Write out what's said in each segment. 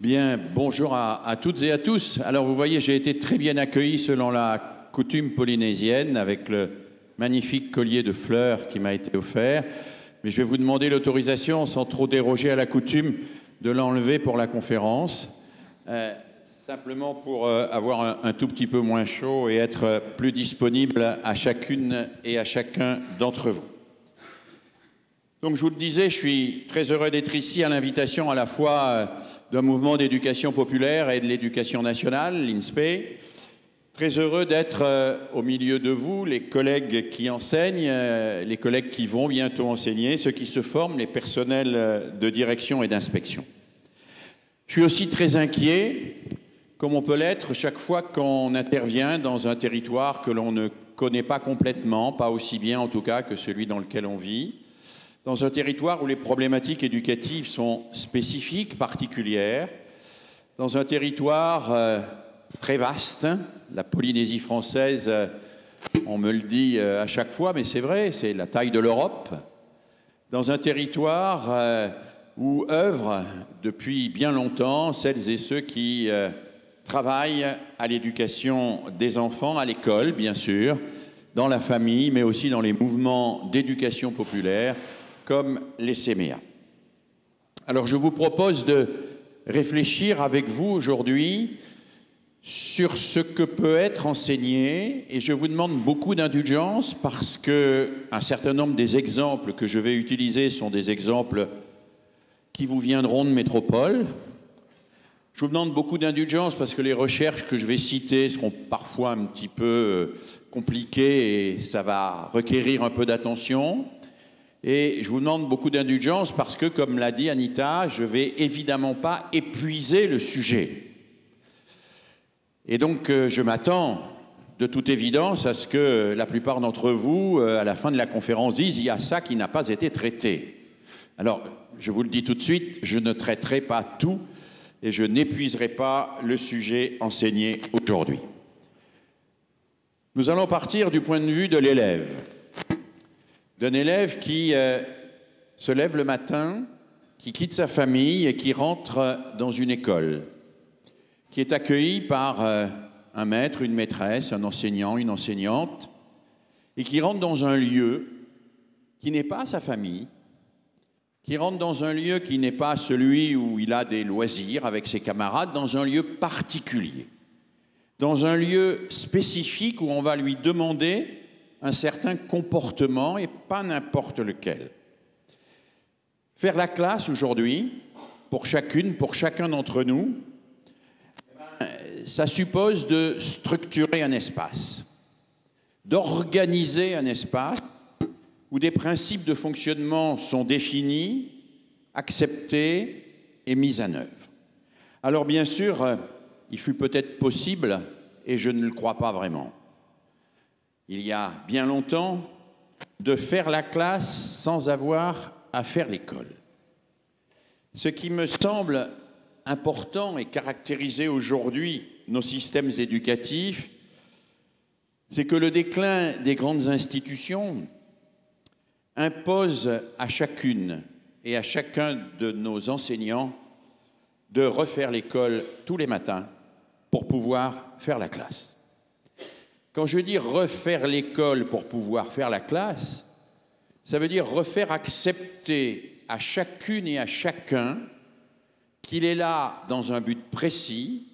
Bien, bonjour à toutes et à tous. Alors vous voyez, j'ai été très bien accueilli selon la coutume polynésienne avec le magnifique collier de fleurs qui m'a été offert. Mais je vais vous demander l'autorisation, sans trop déroger à la coutume, de l'enlever pour la conférence. Simplement pour avoir un tout petit peu moins chaud et être plus disponible à chacune et à chacun d'entre vous. Donc je vous le disais, je suis très heureux d'être ici à l'invitation à la fois d'un mouvement d'éducation populaire et de l'éducation nationale, l'INSPE. Très heureux d'être au milieu de vous, les collègues qui enseignent, les collègues qui vont bientôt enseigner, ceux qui se forment, les personnels de direction et d'inspection. Je suis aussi très inquiet, comme on peut l'être chaque fois qu'on intervient dans un territoire que l'on ne connaît pas complètement, pas aussi bien en tout cas que celui dans lequel on vit, dans un territoire où les problématiques éducatives sont spécifiques, particulières, dans un territoire très vaste, la Polynésie française, on me le dit à chaque fois, mais c'est vrai, c'est la taille de l'Europe, dans un territoire où œuvrent depuis bien longtemps celles et ceux qui travaillent à l'éducation des enfants, à l'école bien sûr, dans la famille, mais aussi dans les mouvements d'éducation populaire, comme les CMEA. Alors je vous propose de réfléchir avec vous aujourd'hui sur ce que peut être enseigné, et je vous demande beaucoup d'indulgence parce qu'un certain nombre des exemples que je vais utiliser sont des exemples qui vous viendront de métropole. Je vous demande beaucoup d'indulgence parce que les recherches que je vais citer seront parfois un petit peu compliquées et ça va requérir un peu d'attention. Et je vous demande beaucoup d'indulgence parce que, comme l'a dit Anita, je ne vais évidemment pas épuiser le sujet. Et donc, je m'attends de toute évidence à ce que la plupart d'entre vous, à la fin de la conférence, disent « il y a ça qui n'a pas été traité ». Alors, je vous le dis tout de suite, je ne traiterai pas tout et je n'épuiserai pas le sujet enseigné aujourd'hui. Nous allons partir du point de vue de l'élève. D'un élève qui se lève le matin, qui quitte sa famille et qui rentre dans une école, qui est accueilli par un maître, une maîtresse, un enseignant, une enseignante, et qui rentre dans un lieu qui n'est pas sa famille, qui rentre dans un lieu qui n'est pas celui où il a des loisirs avec ses camarades, dans un lieu particulier, dans un lieu spécifique où on va lui demander un certain comportement et pas n'importe lequel. Faire la classe aujourd'hui, pour chacune, pour chacun d'entre nous, ça suppose de structurer un espace, d'organiser un espace où des principes de fonctionnement sont définis, acceptés et mis en œuvre. Alors bien sûr, il fut peut-être possible, et je ne le crois pas vraiment, il y a bien longtemps, de faire la classe sans avoir à faire l'école. Ce qui me semble important et caractériser aujourd'hui nos systèmes éducatifs, c'est que le déclin des grandes institutions impose à chacune et à chacun de nos enseignants de refaire l'école tous les matins pour pouvoir faire la classe. Quand je dis refaire l'école pour pouvoir faire la classe, ça veut dire refaire accepter à chacune et à chacun qu'il est là dans un but précis,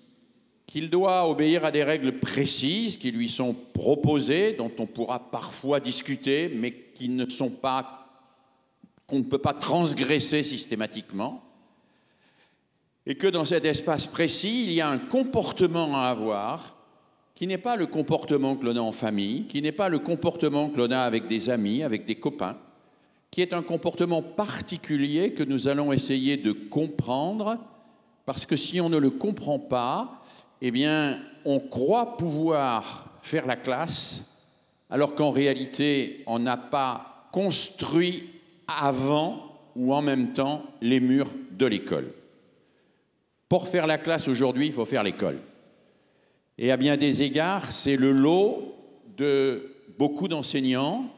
qu'il doit obéir à des règles précises qui lui sont proposées, dont on pourra parfois discuter, mais qui ne sont pas, qu'on ne peut pas transgresser systématiquement, et que dans cet espace précis, il y a un comportement à avoir qui n'est pas le comportement que l'on a en famille, qui n'est pas le comportement que l'on a avec des amis, avec des copains, qui est un comportement particulier que nous allons essayer de comprendre, parce que si on ne le comprend pas, eh bien, on croit pouvoir faire la classe, alors qu'en réalité, on n'a pas construit avant ou en même temps les murs de l'école. Pour faire la classe aujourd'hui, il faut faire l'école. Et à bien des égards, c'est le lot de beaucoup d'enseignants.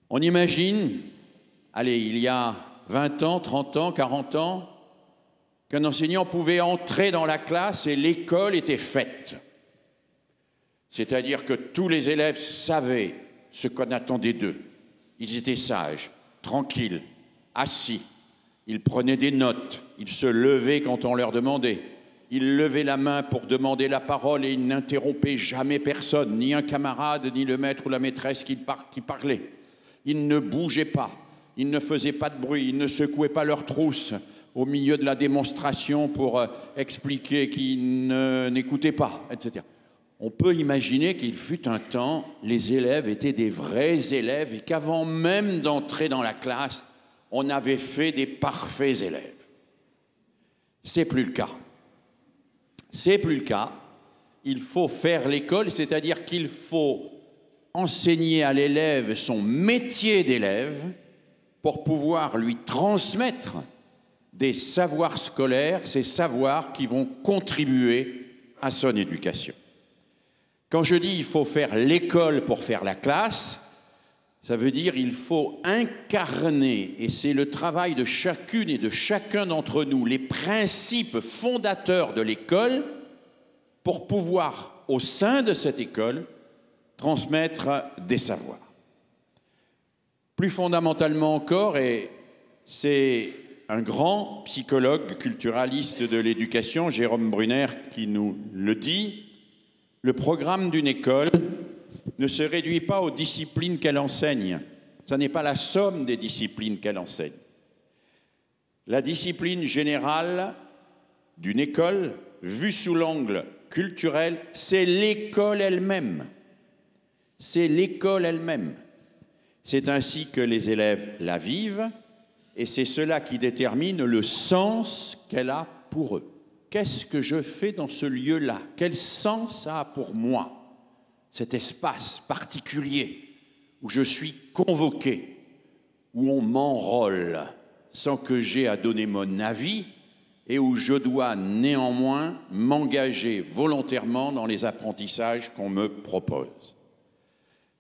On imagine, allez, il y a 20 ans, 30 ans, 40 ans, qu'un enseignant pouvait entrer dans la classe et l'école était faite. C'est-à-dire que tous les élèves savaient ce qu'on attendait d'eux. Ils étaient sages, tranquilles, assis. Ils prenaient des notes. Ils se levaient quand on leur demandait. Ils levaient la main pour demander la parole et ils n'interrompaient jamais personne, ni un camarade, ni le maître ou la maîtresse qui parlait. Ils ne bougeaient pas. Ils ne faisaient pas de bruit. Ils ne secouaient pas leurs trousses au milieu de la démonstration pour expliquer qu'ils n'écoutaient pas, etc. On peut imaginer qu'il fut un temps, les élèves étaient des vrais élèves et qu'avant même d'entrer dans la classe, on avait fait des parfaits élèves. C'est plus le cas. C'est plus le cas. Il faut faire l'école, c'est-à-dire qu'il faut enseigner à l'élève son métier d'élève pour pouvoir lui transmettre des savoirs scolaires, ces savoirs qui vont contribuer à son éducation. Quand je dis il faut faire l'école pour faire la classe, ça veut dire il faut incarner, et c'est le travail de chacune et de chacun d'entre nous, les principes fondateurs de l'école pour pouvoir, au sein de cette école, transmettre des savoirs. Plus fondamentalement encore, et c'est un grand psychologue culturaliste de l'éducation, Jérôme Brunner, qui nous le dit, le programme d'une école ne se réduit pas aux disciplines qu'elle enseigne. Ce n'est pas la somme des disciplines qu'elle enseigne. La discipline générale d'une école, vue sous l'angle culturel, c'est l'école elle-même. C'est l'école elle-même. C'est ainsi que les élèves la vivent et c'est cela qui détermine le sens qu'elle a pour eux. Qu'est-ce que je fais dans ce lieu-là? Quel sens ça a pour moi? Cet espace particulier où je suis convoqué, où on m'enrôle sans que j'aie à donner mon avis et où je dois néanmoins m'engager volontairement dans les apprentissages qu'on me propose.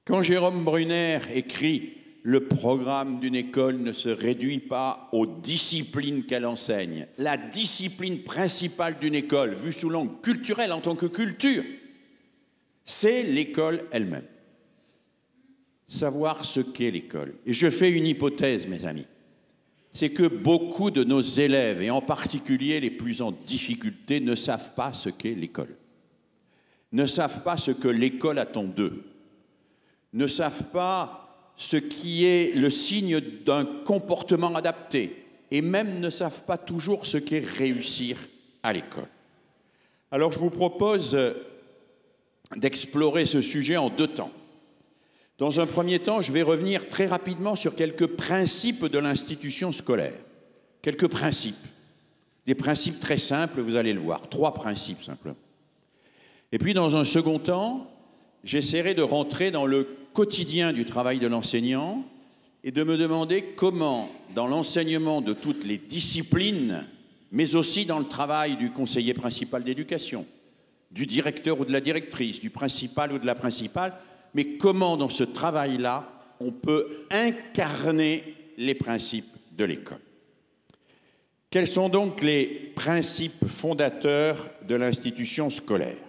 Quand Jérôme Brunner écrit « Le programme d'une école ne se réduit pas aux disciplines qu'elle enseigne », la discipline principale d'une école, vue sous l'angle culturel en tant que culture, c'est l'école elle-même. Savoir ce qu'est l'école. Et je fais une hypothèse, mes amis. C'est que beaucoup de nos élèves, et en particulier les plus en difficulté, ne savent pas ce qu'est l'école. Ne savent pas ce que l'école attend d'eux. Ne savent pas ce qui est le signe d'un comportement adapté. Et même ne savent pas toujours ce qu'est réussir à l'école. Alors je vous propose d'explorer ce sujet en deux temps. Dans un premier temps, je vais revenir très rapidement sur quelques principes de l'institution scolaire. Quelques principes. Des principes très simples, vous allez le voir. 3 principes simplement. Et puis dans un second temps, j'essaierai de rentrer dans le quotidien du travail de l'enseignant et de me demander comment, dans l'enseignement de toutes les disciplines, mais aussi dans le travail du conseiller principal d'éducation, du directeur ou de la directrice, du principal ou de la principale, mais comment dans ce travail-là, on peut incarner les principes de l'école. Quels sont donc les principes fondateurs de l'institution scolaire?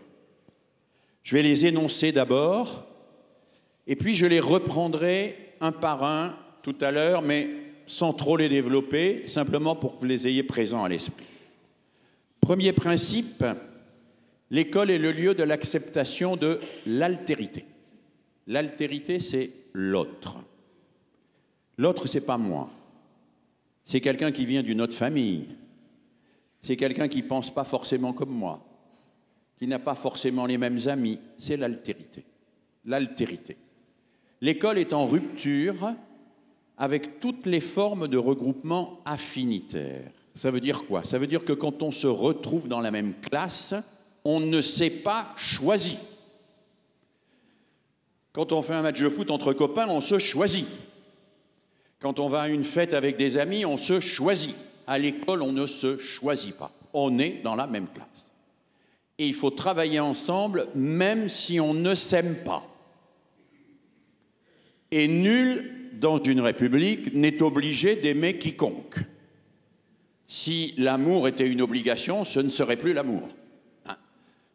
Je vais les énoncer d'abord, et puis je les reprendrai un par un tout à l'heure, mais sans trop les développer, simplement pour que vous les ayez présents à l'esprit. Premier principe, l'école est le lieu de l'acceptation de l'altérité. L'altérité, c'est l'autre. L'autre, c'est pas moi. C'est quelqu'un qui vient d'une autre famille. C'est quelqu'un qui ne pense pas forcément comme moi, qui n'a pas forcément les mêmes amis. C'est l'altérité. L'altérité. L'école est en rupture avec toutes les formes de regroupement affinitaire. Ça veut dire quoi? Ça veut dire que quand on se retrouve dans la même classe, on ne s'est pas choisi. Quand on fait un match de foot entre copains, on se choisit. Quand on va à une fête avec des amis, on se choisit. À l'école, on ne se choisit pas. On est dans la même classe. Et il faut travailler ensemble, même si on ne s'aime pas. Et nul, dans une république, n'est obligé d'aimer quiconque. Si l'amour était une obligation, ce ne serait plus l'amour. Hein?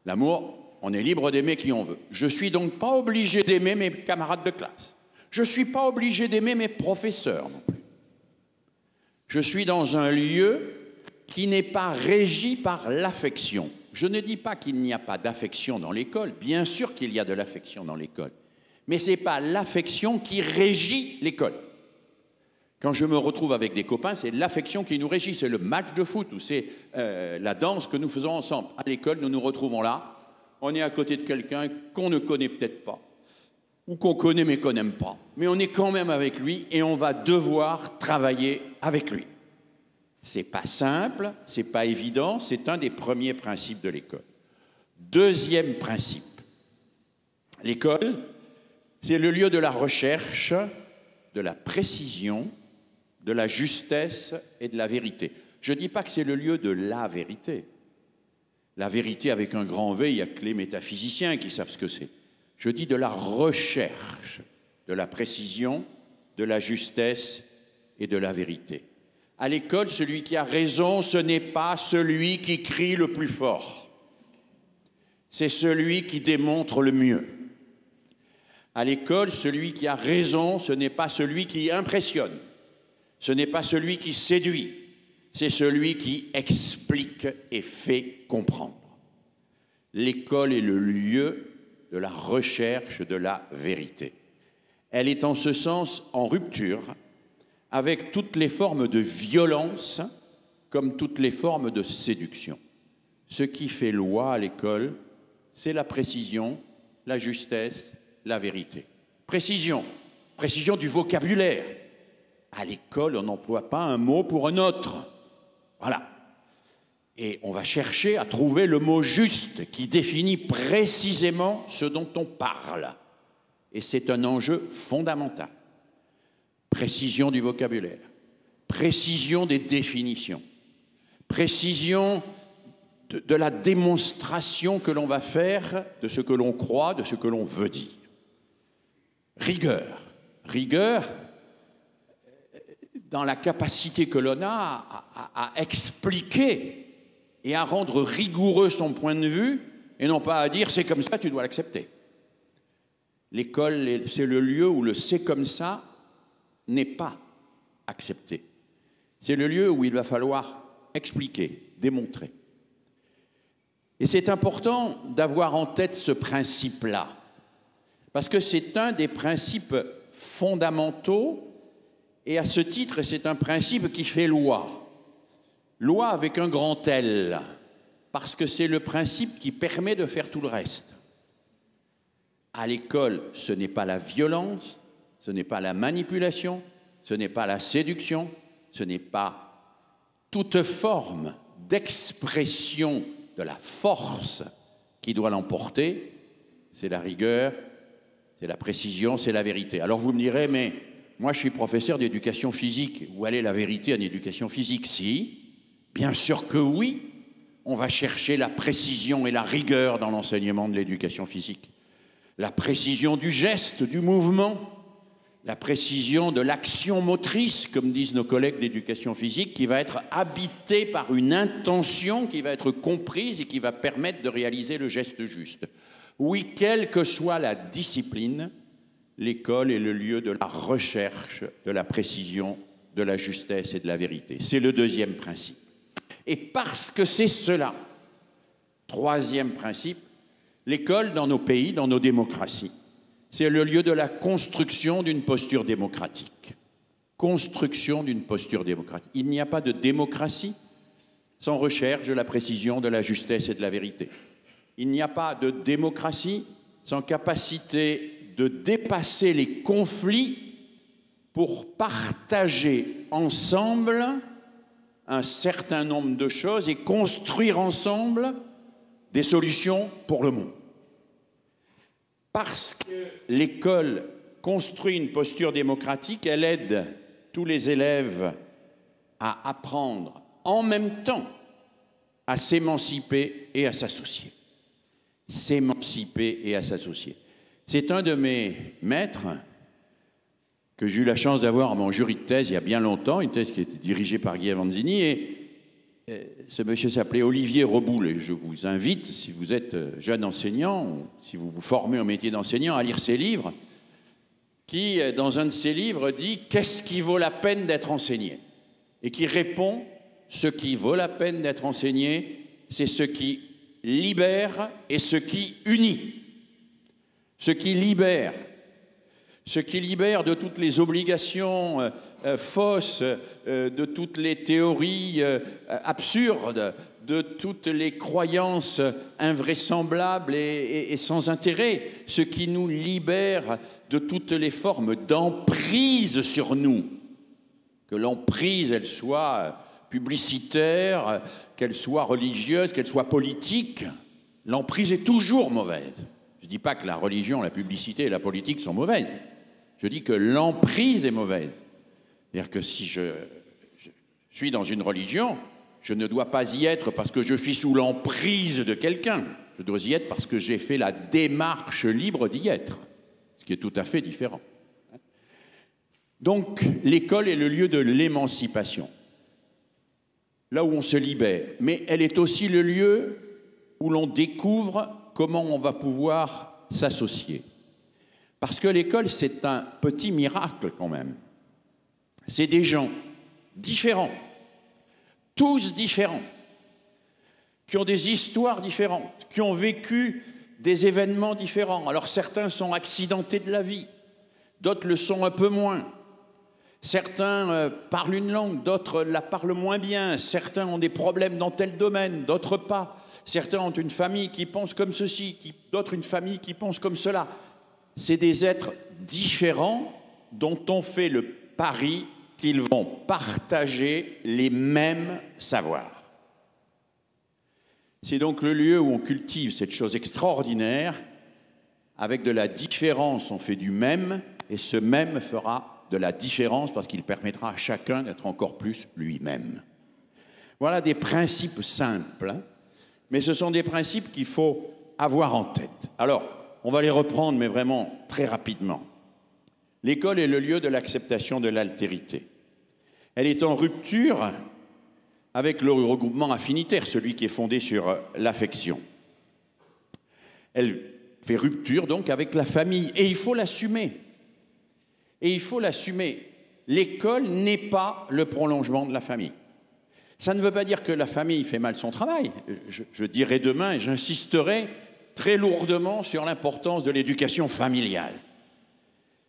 L'amour, on est libre d'aimer qui on veut. Je ne suis donc pas obligé d'aimer mes camarades de classe. Je ne suis pas obligé d'aimer mes professeurs non plus. Je suis dans un lieu qui n'est pas régi par l'affection. Je ne dis pas qu'il n'y a pas d'affection dans l'école. Bien sûr qu'il y a de l'affection dans l'école. Mais ce n'est pas l'affection qui régit l'école. Quand je me retrouve avec des copains, c'est l'affection qui nous régit. C'est le match de foot ou c'est la danse que nous faisons ensemble. À l'école, nous nous retrouvons là. On est à côté de quelqu'un qu'on ne connaît peut-être pas, ou qu'on connaît mais qu'on n'aime pas. Mais on est quand même avec lui et on va devoir travailler avec lui. C'est pas simple, c'est pas évident, c'est un des premiers principes de l'école. Deuxième principe, l'école, c'est le lieu de la recherche, de la précision, de la justesse et de la vérité. Je ne dis pas que c'est le lieu de la vérité. La vérité avec un grand V, il n'y a que les métaphysiciens qui savent ce que c'est. Je dis de la recherche, de la précision, de la justesse et de la vérité. À l'école, celui qui a raison, ce n'est pas celui qui crie le plus fort. C'est celui qui démontre le mieux. À l'école, celui qui a raison, ce n'est pas celui qui impressionne. Ce n'est pas celui qui séduit. C'est celui qui explique et fait comprendre. L'école est le lieu de la recherche de la vérité. Elle est en ce sens en rupture avec toutes les formes de violence comme toutes les formes de séduction. Ce qui fait loi à l'école, c'est la précision, la justesse, la vérité. Précision, précision du vocabulaire. À l'école, on n'emploie pas un mot pour un autre. Voilà. Et on va chercher à trouver le mot juste qui définit précisément ce dont on parle. Et c'est un enjeu fondamental. Précision du vocabulaire, précision des définitions, précision de la démonstration que l'on va faire de ce que l'on croit, de ce que l'on veut dire. Rigueur. Rigueur dans la capacité que l'on a à expliquer et à rendre rigoureux son point de vue, et non pas à dire « c'est comme ça, tu dois l'accepter ». L'école, c'est le lieu où le « c'est comme ça » n'est pas accepté. C'est le lieu où il va falloir expliquer, démontrer. Et c'est important d'avoir en tête ce principe-là, parce que c'est un des principes fondamentaux, et à ce titre, c'est un principe qui fait loi. Loi avec un grand L, parce que c'est le principe qui permet de faire tout le reste. À l'école, ce n'est pas la violence, ce n'est pas la manipulation, ce n'est pas la séduction, ce n'est pas toute forme d'expression de la force qui doit l'emporter, c'est la rigueur, c'est la précision, c'est la vérité. Alors vous me direz, mais moi je suis professeur d'éducation physique, où est la vérité en éducation physique? Si, bien sûr que oui, on va chercher la précision et la rigueur dans l'enseignement de l'éducation physique. La précision du geste, du mouvement, la précision de l'action motrice, comme disent nos collègues d'éducation physique, qui va être habitée par une intention qui va être comprise et qui va permettre de réaliser le geste juste. Oui, quelle que soit la discipline, l'école est le lieu de la recherche, de la précision, de la justesse et de la vérité. C'est le deuxième principe. Et parce que c'est cela, troisième principe, l'école dans nos pays, dans nos démocraties, c'est le lieu de la construction d'une posture démocratique. Construction d'une posture démocratique. Il n'y a pas de démocratie sans recherche de la précision, de la justesse et de la vérité. Il n'y a pas de démocratie sans capacité de dépasser les conflits pour partager ensemble un certain nombre de choses et construire ensemble des solutions pour le monde. Parce que l'école construit une posture démocratique, elle aide tous les élèves à apprendre en même temps à s'émanciper et à s'associer. S'émanciper et à s'associer. C'est un de mes maîtres que j'ai eu la chance d'avoir à mon jury de thèse il y a bien longtemps, une thèse qui était dirigée par Guy Avanzini, et ce monsieur s'appelait Olivier Reboul, et je vous invite, si vous êtes jeune enseignant, ou si vous vous formez au métier d'enseignant, à lire ses livres, qui, dans un de ses livres, dit « Qu'est-ce qui vaut la peine d'être enseigné ?» et qui répond « Ce qui vaut la peine d'être enseigné, c'est ce qui libère et ce qui unit. » Ce qui libère de toutes les obligations fausses, de toutes les théories absurdes, de toutes les croyances invraisemblables et sans intérêt, ce qui nous libère de toutes les formes d'emprise sur nous, que l'emprise, elle soit publicitaire, qu'elle soit religieuse, qu'elle soit politique, l'emprise est toujours mauvaise. Je ne dis pas que la religion, la publicité et la politique sont mauvaises. Je dis que l'emprise est mauvaise. C'est-à-dire que si je suis dans une religion, je ne dois pas y être parce que je suis sous l'emprise de quelqu'un. Je dois y être parce que j'ai fait la démarche libre d'y être, ce qui est tout à fait différent. Donc, l'école est le lieu de l'émancipation, là où on se libère. Mais elle est aussi le lieu où l'on découvre comment on va pouvoir s'associer. Parce que l'école, c'est un petit miracle quand même. C'est des gens différents, tous différents, qui ont des histoires différentes, qui ont vécu des événements différents. Alors certains sont accidentés de la vie, d'autres le sont un peu moins. Certains parlent une langue, d'autres la parlent moins bien. Certains ont des problèmes dans tel domaine, d'autres pas. Certains ont une famille qui pense comme ceci, d'autres une famille qui pense comme cela. C'est des êtres différents dont on fait le pari qu'ils vont partager les mêmes savoirs. C'est donc le lieu où on cultive cette chose extraordinaire. Avec de la différence, on fait du même, et ce même fera de la différence parce qu'il permettra à chacun d'être encore plus lui-même. Voilà des principes simples, hein, mais ce sont des principes qu'il faut avoir en tête. Alors, on va les reprendre, mais vraiment très rapidement. L'école est le lieu de l'acceptation de l'altérité. Elle est en rupture avec le regroupement affinitaire, celui qui est fondé sur l'affection. Elle fait rupture donc avec la famille, et il faut l'assumer. Et il faut l'assumer. L'école n'est pas le prolongement de la famille. Ça ne veut pas dire que la famille fait mal son travail. Je dirai demain, et j'insisterai très lourdement sur l'importance de l'éducation familiale.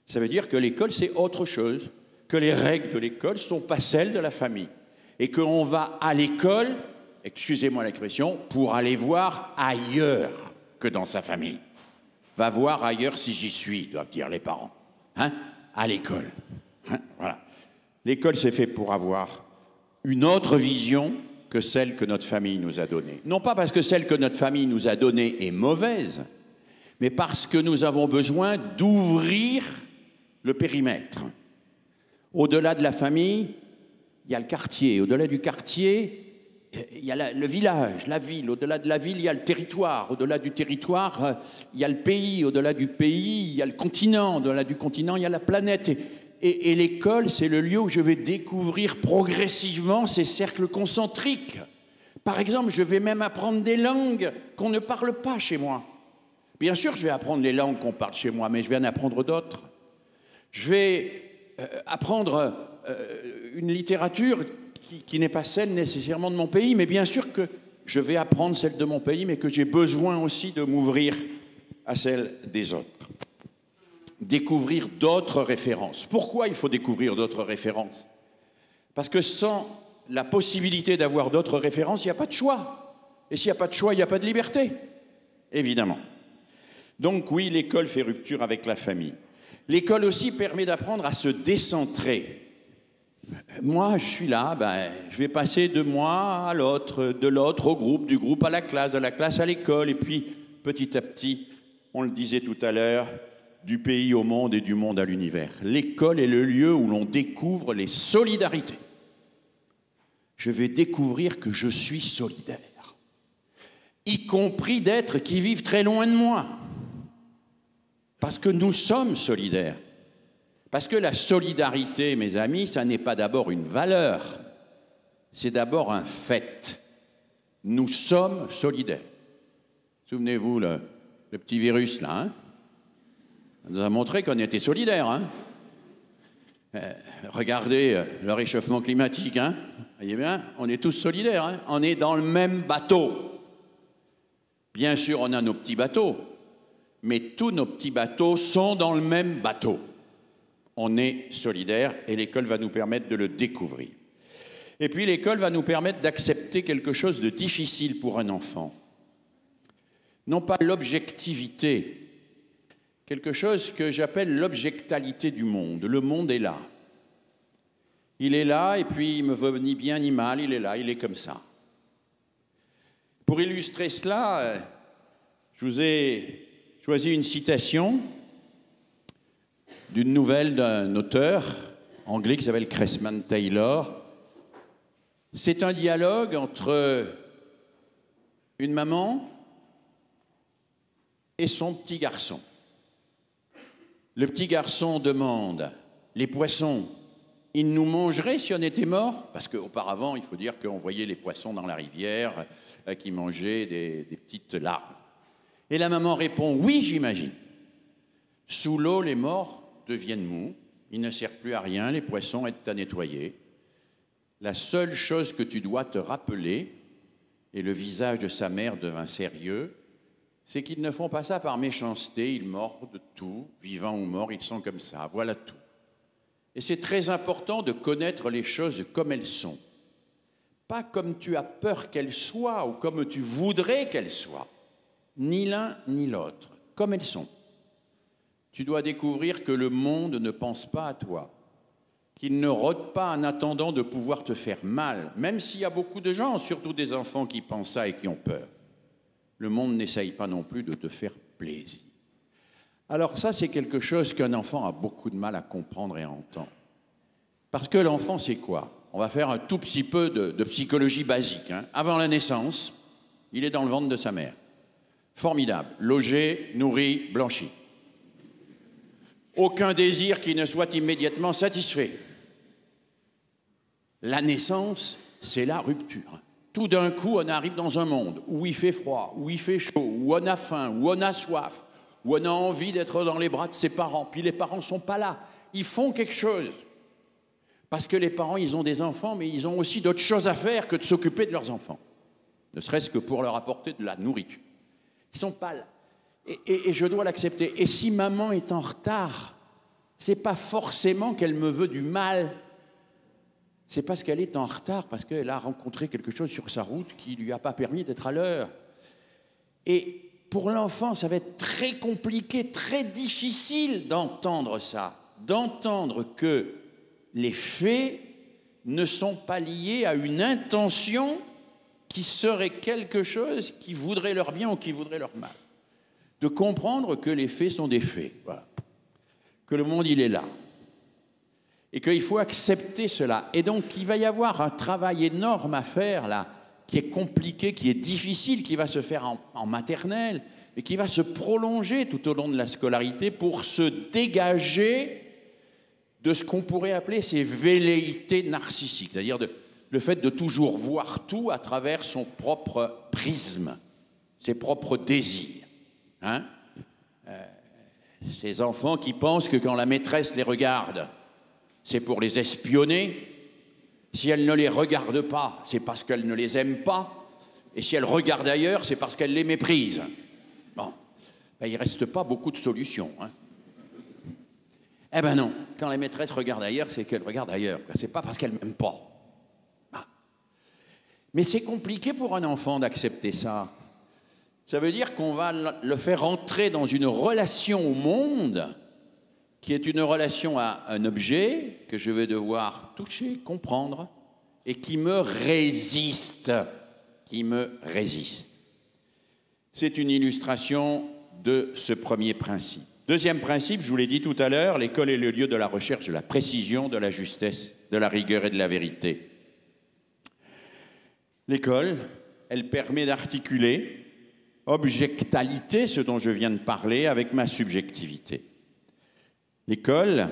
Ça veut dire que l'école, c'est autre chose, que les règles de l'école ne sont pas celles de la famille. Et qu'on va à l'école, excusez-moi l'expression, pour aller voir ailleurs que dans sa famille. Va voir ailleurs si j'y suis, doivent dire les parents. Hein? À l'école. Hein? Voilà. L'école, c'est fait pour avoir une autre vision que celle que notre famille nous a donnée. Non pas parce que celle que notre famille nous a donnée est mauvaise, mais parce que nous avons besoin d'ouvrir le périmètre. Au-delà de la famille, il y a le quartier. Au-delà du quartier, il y a le village, la ville. Au-delà de la ville, il y a le territoire. Au-delà du territoire, il y a le pays. Au-delà du pays, il y a le continent. Au-delà du continent, il y a la planète. Et l'école, c'est le lieu où je vais découvrir progressivement ces cercles concentriques. Par exemple, je vais même apprendre des langues qu'on ne parle pas chez moi. Bien sûr, je vais apprendre les langues qu'on parle chez moi, mais je vais en apprendre d'autres. Je vais apprendre une littérature qui n'est pas celle nécessairement de mon pays, mais bien sûr que je vais apprendre celle de mon pays, mais que j'ai besoin aussi de m'ouvrir à celle des autres. Découvrir d'autres références. Pourquoi il faut découvrir d'autres références? Parce que sans la possibilité d'avoir d'autres références, il n'y a pas de choix. Et s'il n'y a pas de choix, il n'y a pas de liberté, évidemment. Donc oui, l'école fait rupture avec la famille. L'école aussi permet d'apprendre à se décentrer. Moi, je suis là, je vais passer de moi à l'autre, de l'autre au groupe, du groupe à la classe, de la classe à l'école, et puis petit à petit, on le disait tout à l'heure, du pays au monde et du monde à l'univers. L'école est le lieu où l'on découvre les solidarités. Je vais découvrir que je suis solidaire, y compris d'êtres qui vivent très loin de moi. Parce que nous sommes solidaires. Parce que la solidarité, mes amis, ça n'est pas d'abord une valeur, c'est d'abord un fait. Nous sommes solidaires. Souvenez-vous, le petit virus, là, hein? Ça nous a montré qu'on était solidaires. Hein? Regardez le réchauffement climatique. Hein? Voyez bien, on est tous solidaires. Hein? On est dans le même bateau. Bien sûr, on a nos petits bateaux, mais tous nos petits bateaux sont dans le même bateau. On est solidaires et l'école va nous permettre de le découvrir. Et puis l'école va nous permettre d'accepter quelque chose de difficile pour un enfant. Non pas l'objectivité, quelque chose que j'appelle l'objectalité du monde. Le monde est là. Il est là et puis il me veut ni bien ni mal, il est là, il est comme ça. Pour illustrer cela, je vous ai choisi une citation d'une nouvelle d'un auteur anglais qui s'appelle Cressman Taylor. C'est un dialogue entre une maman et son petit garçon. Le petit garçon demande « Les poissons, ils nous mangeraient si on était morts ?» Parce qu'auparavant, il faut dire qu'on voyait les poissons dans la rivière qui mangeaient des petites larves. Et la maman répond « Oui, j'imagine. Sous l'eau, les morts deviennent mous, ils ne servent plus à rien, les poissons aident à nettoyer. La seule chose que tu dois te rappeler, et le visage de sa mère devint sérieux, c'est qu'ils ne font pas ça par méchanceté, ils mordent tout, vivants ou morts, ils sont comme ça, voilà tout. Et c'est très important de connaître les choses comme elles sont. Pas comme tu as peur qu'elles soient ou comme tu voudrais qu'elles soient. Ni l'un ni l'autre, comme elles sont. Tu dois découvrir que le monde ne pense pas à toi, qu'il ne rôde pas en attendant de pouvoir te faire mal, même s'il y a beaucoup de gens, surtout des enfants, qui pensent ça et qui ont peur. Le monde n'essaye pas non plus de te faire plaisir. Alors ça, c'est quelque chose qu'un enfant a beaucoup de mal à comprendre et à entendre. Parce que l'enfant, c'est quoi? On va faire un tout petit peu de psychologie basique. Hein. Avant la naissance, il est dans le ventre de sa mère. Formidable, logé, nourri, blanchi. Aucun désir qui ne soit immédiatement satisfait. La naissance, c'est la rupture. Tout d'un coup, on arrive dans un monde où il fait froid, où il fait chaud, où on a faim, où on a soif, où on a envie d'être dans les bras de ses parents. Puis les parents ne sont pas là. Ils font quelque chose. Parce que les parents, ils ont des enfants, mais ils ont aussi d'autres choses à faire que de s'occuper de leurs enfants. Ne serait-ce que pour leur apporter de la nourriture. Ils ne sont pas là. Et je dois l'accepter. Et si maman est en retard, ce n'est pas forcément qu'elle me veut du mal. C'est parce qu'elle est en retard, parce qu'elle a rencontré quelque chose sur sa route qui ne lui a pas permis d'être à l'heure. Et pour l'enfant, ça va être très compliqué, très difficile d'entendre ça, d'entendre que les faits ne sont pas liés à une intention qui serait quelque chose qui voudrait leur bien ou qui voudrait leur mal. De comprendre que les faits sont des faits, voilà. Que le monde, il est là. Et qu'il faut accepter cela. Et donc, il va y avoir un travail énorme à faire, là, qui est compliqué, qui est difficile, qui va se faire en maternelle, et qui va se prolonger tout au long de la scolarité pour se dégager de ce qu'on pourrait appeler ces velléités narcissiques, c'est-à-dire le fait de toujours voir tout à travers son propre prisme, ses propres désirs. Hein? Ces enfants qui pensent que quand la maîtresse les regarde, c'est pour les espionner. Si elle ne les regarde pas, c'est parce qu'elle ne les aime pas. Et si elle regarde ailleurs, c'est parce qu'elle les méprise. Bon, ben, il ne reste pas beaucoup de solutions. Hein. Eh ben non, quand la maîtresse regarde ailleurs, c'est qu'elle regarde ailleurs. Ce n'est pas parce qu'elle ne m'aime pas. Ah. Mais c'est compliqué pour un enfant d'accepter ça. Ça veut dire qu'on va le faire entrer dans une relation au monde qui est une relation à un objet que je vais devoir toucher, comprendre, et qui me résiste. Qui me résiste. C'est une illustration de ce premier principe. Deuxième principe, je vous l'ai dit tout à l'heure, l'école est le lieu de la recherche de la précision, de la justesse, de la rigueur et de la vérité. L'école, elle permet d'articuler objectalité, ce dont je viens de parler, avec ma subjectivité. L'école,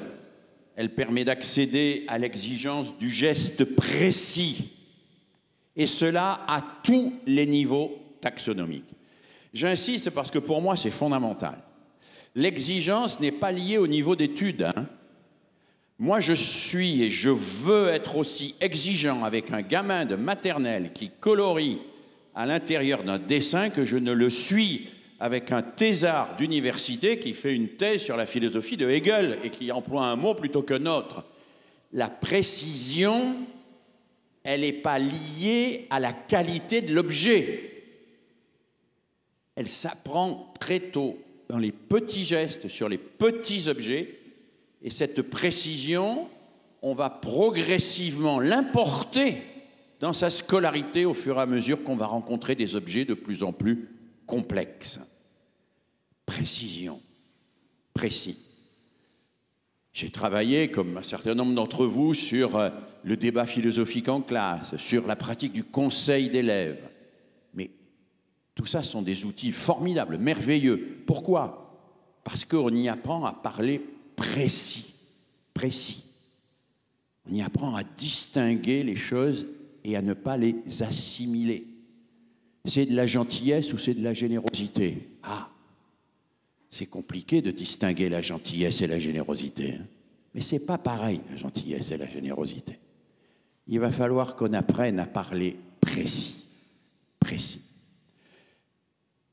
elle permet d'accéder à l'exigence du geste précis Et cela à tous les niveaux taxonomiques. J'insiste parce que pour moi, c'est fondamental. L'exigence n'est pas liée au niveau d'études. Hein. Moi, je suis et je veux être aussi exigeant avec un gamin de maternelle qui colorie à l'intérieur d'un dessin que je ne le suis avec un thésard d'université qui fait une thèse sur la philosophie de Hegel et qui emploie un mot plutôt qu'un autre. La précision, elle n'est pas liée à la qualité de l'objet. Elle s'apprend très tôt dans les petits gestes, sur les petits objets, et cette précision, on va progressivement l'importer dans sa scolarité au fur et à mesure qu'on va rencontrer des objets de plus en plus complexes. Précision, précis. J'ai travaillé, comme un certain nombre d'entre vous, sur le débat philosophique en classe, sur la pratique du conseil d'élèves. Mais tout ça sont des outils formidables, merveilleux. Pourquoi? Parce qu'on y apprend à parler précis, précis. On y apprend à distinguer les choses et à ne pas les assimiler. C'est de la gentillesse ou c'est de la générosité? Ah, c'est compliqué de distinguer la gentillesse et la générosité. Hein. Mais c'est pas pareil, la gentillesse et la générosité. Il va falloir qu'on apprenne à parler précis, précis.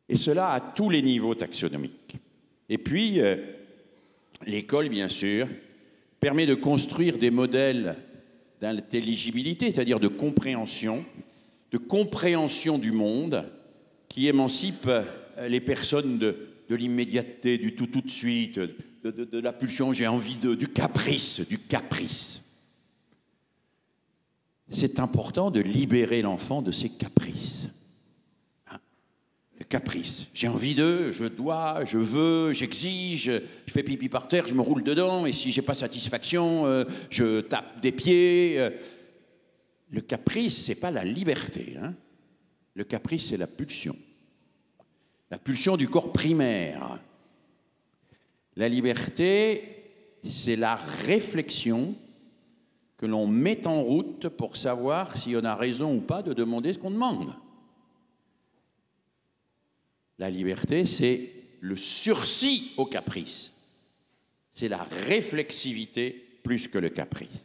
Et cela à tous les niveaux taxonomiques. Et puis, l'école, bien sûr, permet de construire des modèles d'intelligibilité, c'est-à-dire de compréhension du monde qui émancipe les personnes de l'immédiateté, du tout de suite, de la pulsion, j'ai envie du caprice, C'est important de libérer l'enfant de ses caprices. Le caprice. J'ai envie d'eux, je dois, je veux, j'exige, je fais pipi par terre, je me roule dedans, et si je n'ai pas satisfaction, je tape des pieds. Le caprice, ce n'est pas la liberté. Hein. Le caprice, c'est la pulsion. La pulsion du corps primaire. La liberté, c'est la réflexion que l'on met en route pour savoir si on a raison ou pas de demander ce qu'on demande. La liberté, c'est le sursis au caprice. C'est la réflexivité plus que le caprice.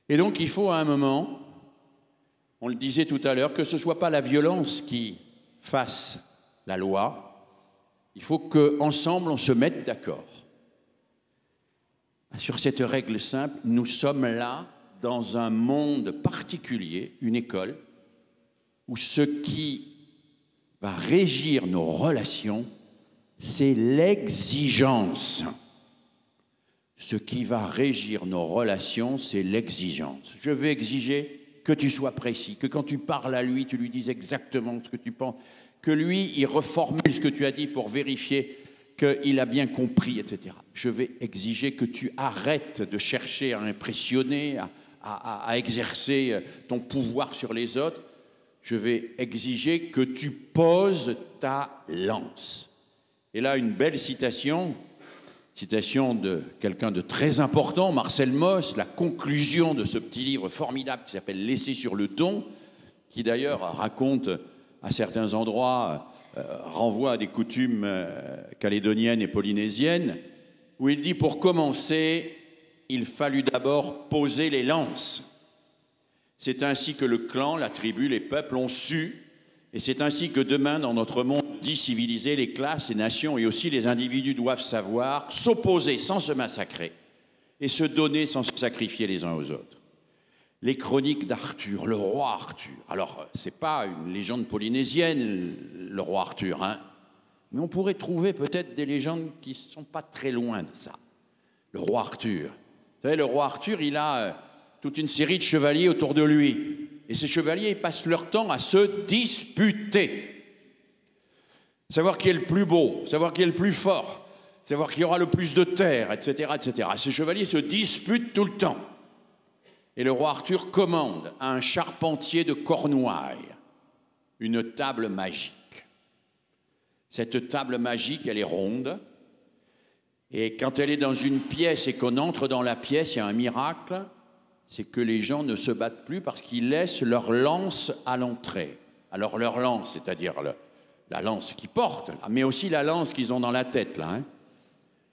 Et donc, il faut à un moment, on le disait tout à l'heure, que ce ne soit pas la violence qui fasse la loi. Il faut qu'ensemble, on se mette d'accord. Sur cette règle simple, nous sommes là dans un monde particulier, une école, où ce qui va régir nos relations, c'est l'exigence. Ce qui va régir nos relations, c'est l'exigence. Je veux exiger que tu sois précis, que quand tu parles à lui, tu lui dises exactement ce que tu penses, que lui, il reformule ce que tu as dit pour vérifier qu'il a bien compris, etc. Je vais exiger que tu arrêtes de chercher à impressionner, à exercer ton pouvoir sur les autres. Je vais exiger que tu poses ta lance. Et là, une belle citation de quelqu'un de très important, Marcel Mauss, la conclusion de ce petit livre formidable qui s'appelle « L'essai sur le ton », qui d'ailleurs raconte à certains endroits, renvoie à des coutumes calédoniennes et polynésiennes, où il dit, pour commencer, il fallut d'abord poser les lances. C'est ainsi que le clan, la tribu, les peuples ont su, et c'est ainsi que demain, dans notre monde dit civilisé, les classes, les nations et aussi les individus doivent savoir s'opposer sans se massacrer et se donner sans se sacrifier les uns aux autres. Les chroniques d'Arthur, le roi Arthur. Alors, ce n'est pas une légende polynésienne, le roi Arthur, hein, mais on pourrait trouver peut-être des légendes qui ne sont pas très loin de ça. Le roi Arthur. Vous savez, le roi Arthur, il a toute une série de chevaliers autour de lui. Et ces chevaliers, ils passent leur temps à se disputer. Savoir qui est le plus beau, savoir qui est le plus fort, savoir qui aura le plus de terre, etc., etc. Ces chevaliers se disputent tout le temps. Et le roi Arthur commande à un charpentier de Cornouailles une table magique. Cette table magique, elle est ronde. Et quand elle est dans une pièce et qu'on entre dans la pièce, il y a un miracle, c'est que les gens ne se battent plus parce qu'ils laissent leur lance à l'entrée. Alors leur lance, c'est-à-dire la lance qu'ils portent, mais aussi la lance qu'ils ont dans la tête, là, hein.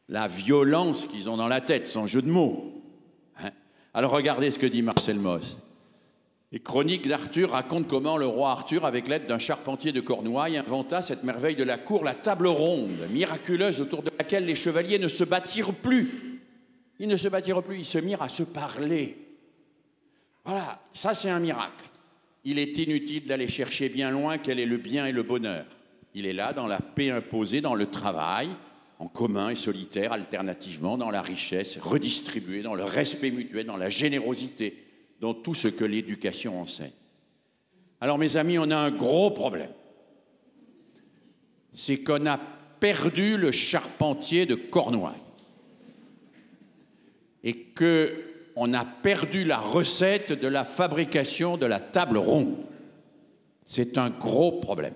La violence qu'ils ont dans la tête, sans jeu de mots. Hein. Alors regardez ce que dit Marcel Mauss. Les chroniques d'Arthur racontent comment le roi Arthur, avec l'aide d'un charpentier de Cornouailles, inventa cette merveille de la cour, la table ronde, miraculeuse autour de laquelle les chevaliers ne se battirent plus. Ils ne se battirent plus, ils se mirent à se parler. Voilà, ça c'est un miracle. Il est inutile d'aller chercher bien loin quel est le bien et le bonheur. Il est là, dans la paix imposée, dans le travail, en commun et solitaire, alternativement, dans la richesse, redistribuée, dans le respect mutuel, dans la générosité, dans tout ce que l'éducation enseigne. Alors, mes amis, on a un gros problème. C'est qu'on a perdu le charpentier de Cornouailles. Et qu'on a perdu la recette de la fabrication de la table ronde. C'est un gros problème.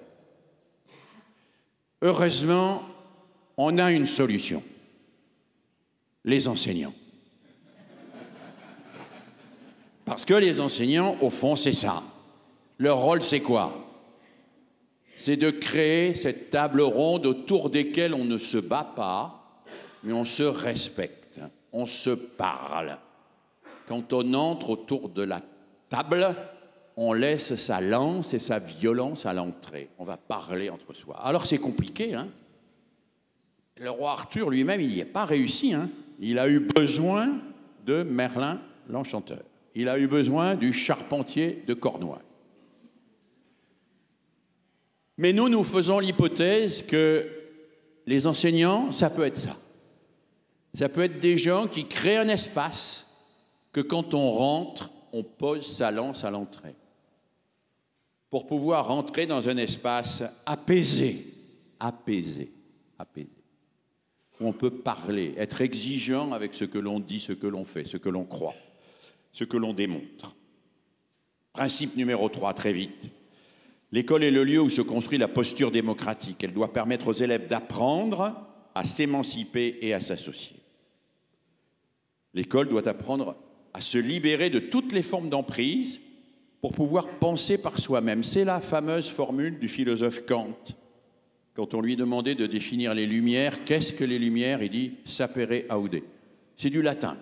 Heureusement, on a une solution. Les enseignants. Parce que les enseignants, au fond, c'est ça. Leur rôle, c'est quoi? C'est de créer cette table ronde autour desquelles on ne se bat pas, mais on se respecte, on se parle. Quand on entre autour de la table, on laisse sa lance et sa violence à l'entrée. On va parler entre soi. Alors c'est compliqué, hein? Le roi Arthur lui-même, il n'y a pas réussi, hein? Il a eu besoin de Merlin l'Enchanteur. Il a eu besoin du charpentier de Cornouailles. Mais nous faisons l'hypothèse que les enseignants, ça peut être ça. Ça peut être des gens qui créent un espace que quand on rentre, on pose sa lance à l'entrée. Pour pouvoir rentrer dans un espace apaisé, où on peut parler, être exigeant avec ce que l'on dit, ce que l'on fait, ce que l'on croit, ce que l'on démontre. Principe numéro 3, très vite. L'école est le lieu où se construit la posture démocratique. Elle doit permettre aux élèves d'apprendre à s'émanciper et à s'associer. L'école doit apprendre à se libérer de toutes les formes d'emprise pour pouvoir penser par soi-même. C'est la fameuse formule du philosophe Kant. Quand on lui demandait de définir les Lumières, qu'est-ce que les Lumières? Il dit « sapere aude ». C'est du latin.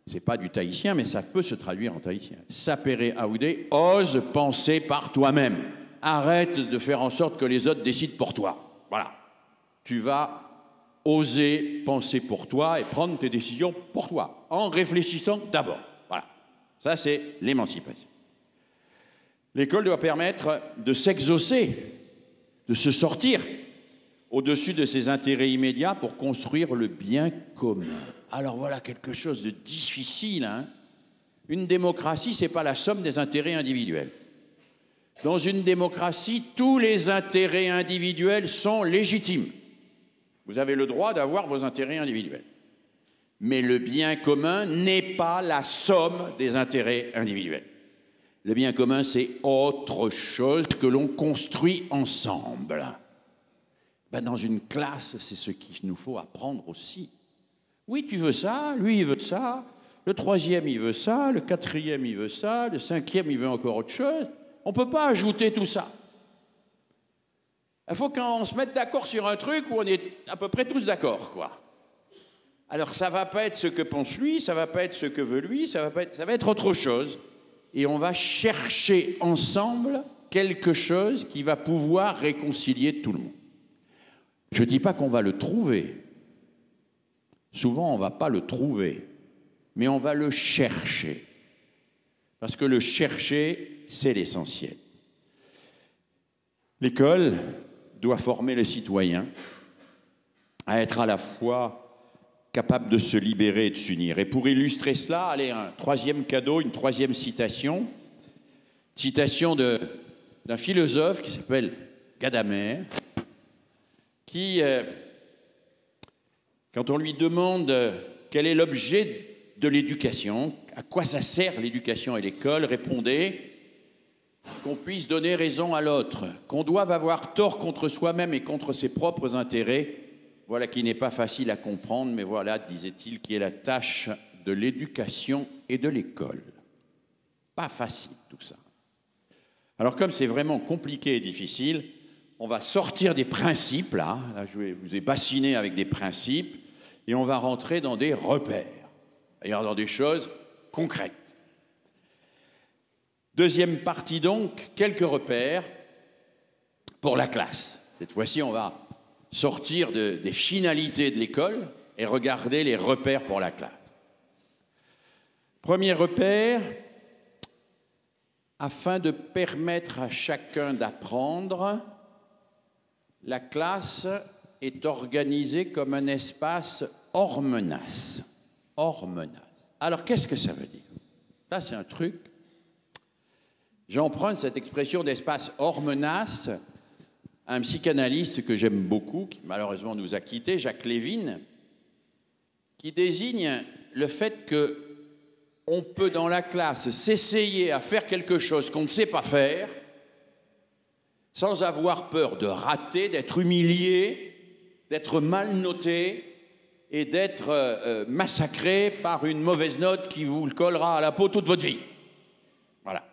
Ce n'est pas du tahitien, mais ça peut se traduire en tahitien. « Sapere aude », ose penser par toi-même. Arrête de faire en sorte que les autres décident pour toi. Voilà. Tu vas oser penser pour toi et prendre tes décisions pour toi, en réfléchissant d'abord. Voilà. Ça, c'est l'émancipation. L'école doit permettre de s'exaucer, de se sortir au-dessus de ses intérêts immédiats pour construire le bien commun. Alors voilà quelque chose de difficile, hein. Une démocratie, ce n'est pas la somme des intérêts individuels. Dans une démocratie, tous les intérêts individuels sont légitimes. Vous avez le droit d'avoir vos intérêts individuels. Mais le bien commun n'est pas la somme des intérêts individuels. Le bien commun, c'est autre chose que l'on construit ensemble. Ben, dans une classe, c'est ce qu'il nous faut apprendre aussi. Oui, tu veux ça, lui, il veut ça, le troisième, il veut ça, le quatrième, il veut ça, le cinquième, il veut encore autre chose. On ne peut pas ajouter tout ça. Il faut qu'on se mette d'accord sur un truc où on est à peu près tous d'accord, quoi. Alors, ça ne va pas être ce que pense lui, ça ne va pas être ce que veut lui, ça va être autre chose. Et on va chercher ensemble quelque chose qui va pouvoir réconcilier tout le monde. Je ne dis pas qu'on va le trouver. Souvent, on ne va pas le trouver, mais on va le chercher. Parce que le chercher, c'est l'essentiel. L'école doit former le citoyen à être à la fois capable de se libérer et de s'unir. Et pour illustrer cela, allez, un troisième cadeau, une troisième citation. Citation d'un philosophe qui s'appelle Gadamer, qui, quand on lui demande quel est l'objet de l'éducation, à quoi ça sert l'éducation et l'école, répondait qu'on puisse donner raison à l'autre, qu'on doive avoir tort contre soi-même et contre ses propres intérêts. Voilà qui n'est pas facile à comprendre, mais voilà, disait-il, qui est la tâche de l'éducation et de l'école. pas facile tout ça. Alors comme c'est vraiment compliqué et difficile, on va sortir des principes, là je vous ai bassiné avec des principes, et on va rentrer dans des repères, c'est-à-dire dans des choses concrètes. Deuxième partie donc, quelques repères pour la classe. Cette fois-ci, on va sortir des finalités de l'école et regarder les repères pour la classe. Premier repère, afin de permettre à chacun d'apprendre, la classe est organisée comme un espace hors menace. Hors menace. Alors, qu'est-ce que ça veut dire? Ça, c'est un truc. J'emprunte cette expression d'espace hors menace à un psychanalyste que j'aime beaucoup, qui malheureusement nous a quittés, Jacques Lévin, qui désigne le fait qu'on peut dans la classe s'essayer à faire quelque chose qu'on ne sait pas faire sans avoir peur de rater, d'être humilié, d'être mal noté et d'être massacré par une mauvaise note qui vous le collera à la peau toute votre vie. Voilà.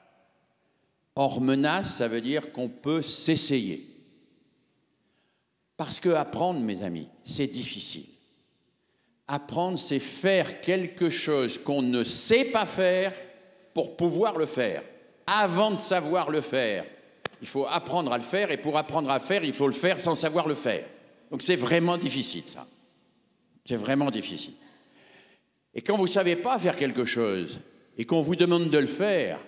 Hors menace, ça veut dire qu'on peut s'essayer. Parce que apprendre, mes amis, c'est difficile. Apprendre, c'est faire quelque chose qu'on ne sait pas faire pour pouvoir le faire. Avant de savoir le faire, il faut apprendre à le faire, et pour apprendre à faire, il faut le faire sans savoir le faire. Donc c'est vraiment difficile, ça. C'est vraiment difficile. Et quand vous ne savez pas faire quelque chose, et qu'on vous demande de le faire,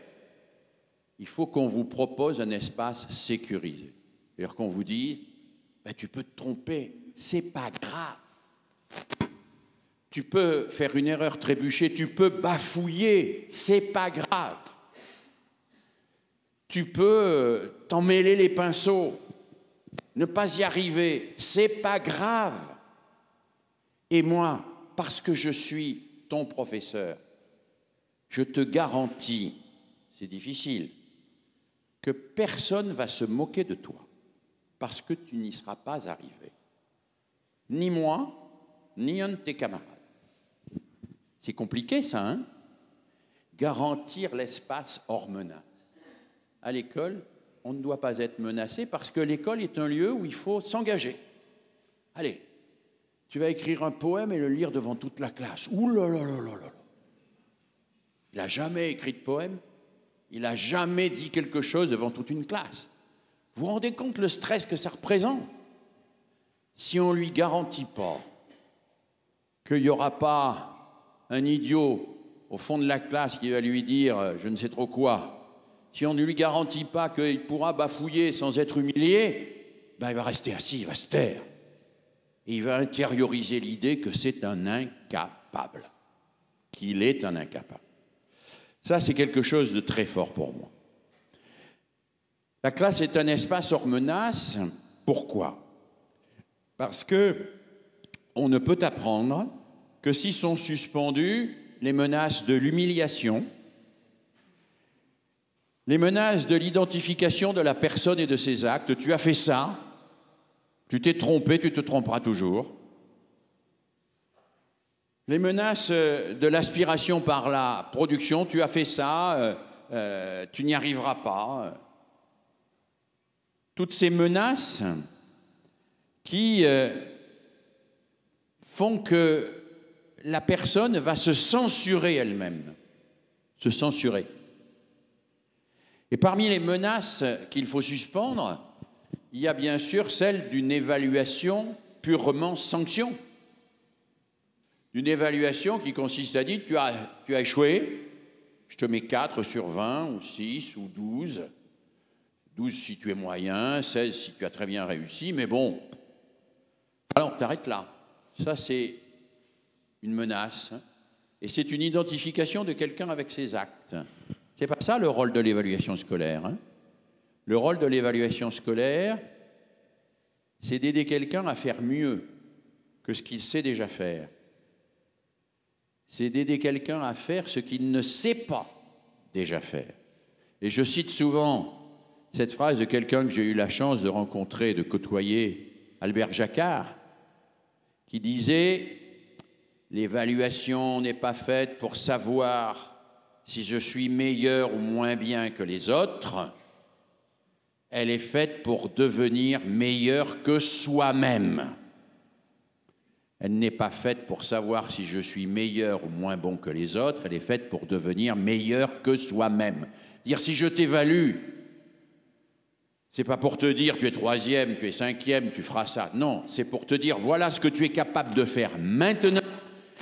il faut qu'on vous propose un espace sécurisé. C'est-à-dire qu'on vous dit, ben, tu peux te tromper, c'est pas grave. Tu peux faire une erreur, trébucher, tu peux bafouiller, c'est pas grave. Tu peux t'emmêler les pinceaux, ne pas y arriver, c'est pas grave. Et moi, parce que je suis ton professeur, je te garantis, c'est difficile, que personne ne va se moquer de toi, parce que tu n'y seras pas arrivé. Ni moi, ni un de tes camarades. C'est compliqué, ça, hein? Garantir l'espace hors menace. À l'école, on ne doit pas être menacé parce que l'école est un lieu où il faut s'engager. Allez, tu vas écrire un poème et le lire devant toute la classe. Ouh là là là là là. Il n'a jamais écrit de poème, il n'a jamais dit quelque chose devant toute une classe. Vous vous rendez compte le stress que ça représente? Si on ne lui garantit pas qu'il n'y aura pas un idiot au fond de la classe qui va lui dire je ne sais trop quoi, si on ne lui garantit pas qu'il pourra bafouiller sans être humilié, ben il va rester assis, il va se taire. Et il va intérioriser l'idée que c'est un incapable, qu'il est un incapable. Ça, c'est quelque chose de très fort pour moi. La classe est un espace hors menace. Pourquoi? Parce qu'on ne peut apprendre que si sont suspendues les menaces de l'humiliation, les menaces de l'identification de la personne et de ses actes. Tu as fait ça, tu t'es trompé, tu te tromperas toujours. Les menaces de l'aspiration par la production, tu as fait ça, tu n'y arriveras pas. Toutes ces menaces qui font que la personne va se censurer elle-même, se censurer. Et parmi les menaces qu'il faut suspendre, il y a bien sûr celle d'une évaluation purement sanction. Une évaluation qui consiste à dire tu as échoué, je te mets 4 sur 20, ou 6, ou 12. 12 si tu es moyen, 16 si tu as très bien réussi, mais bon, alors t'arrêtes là. Ça, c'est une menace, et c'est une identification de quelqu'un avec ses actes. C'est pas ça le rôle de l'évaluation scolaire. Hein. Le rôle de l'évaluation scolaire, c'est d'aider quelqu'un à faire mieux que ce qu'il sait déjà faire. C'est d'aider quelqu'un à faire ce qu'il ne sait pas déjà faire. Et je cite souvent cette phrase de quelqu'un que j'ai eu la chance de rencontrer, de côtoyer, Albert Jacquard, qui disait « L'évaluation n'est pas faite pour savoir si je suis meilleur ou moins bien que les autres, elle est faite pour devenir meilleur que soi-même. Elle n'est pas faite pour savoir si je suis meilleur ou moins bon que les autres, elle est faite pour devenir meilleur que soi-même. Dire si je t'évalue, c'est pas pour te dire tu es 3e, tu es 5e, tu feras ça. Non, c'est pour te dire voilà ce que tu es capable de faire maintenant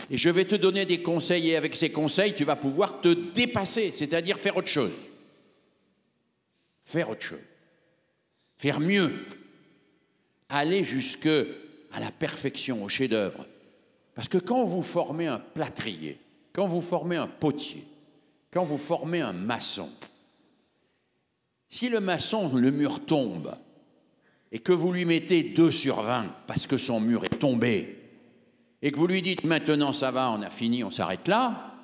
et je vais te donner des conseils et avec ces conseils, tu vas pouvoir te dépasser, c'est-à-dire faire autre chose. Faire autre chose. Faire mieux. Aller jusque à la perfection, au chef-d'œuvre. Parce que quand vous formez un plâtrier, quand vous formez un potier, quand vous formez un maçon, si le maçon, le mur tombe, et que vous lui mettez 2 sur 20 parce que son mur est tombé, et que vous lui dites maintenant ça va, on a fini, on s'arrête là,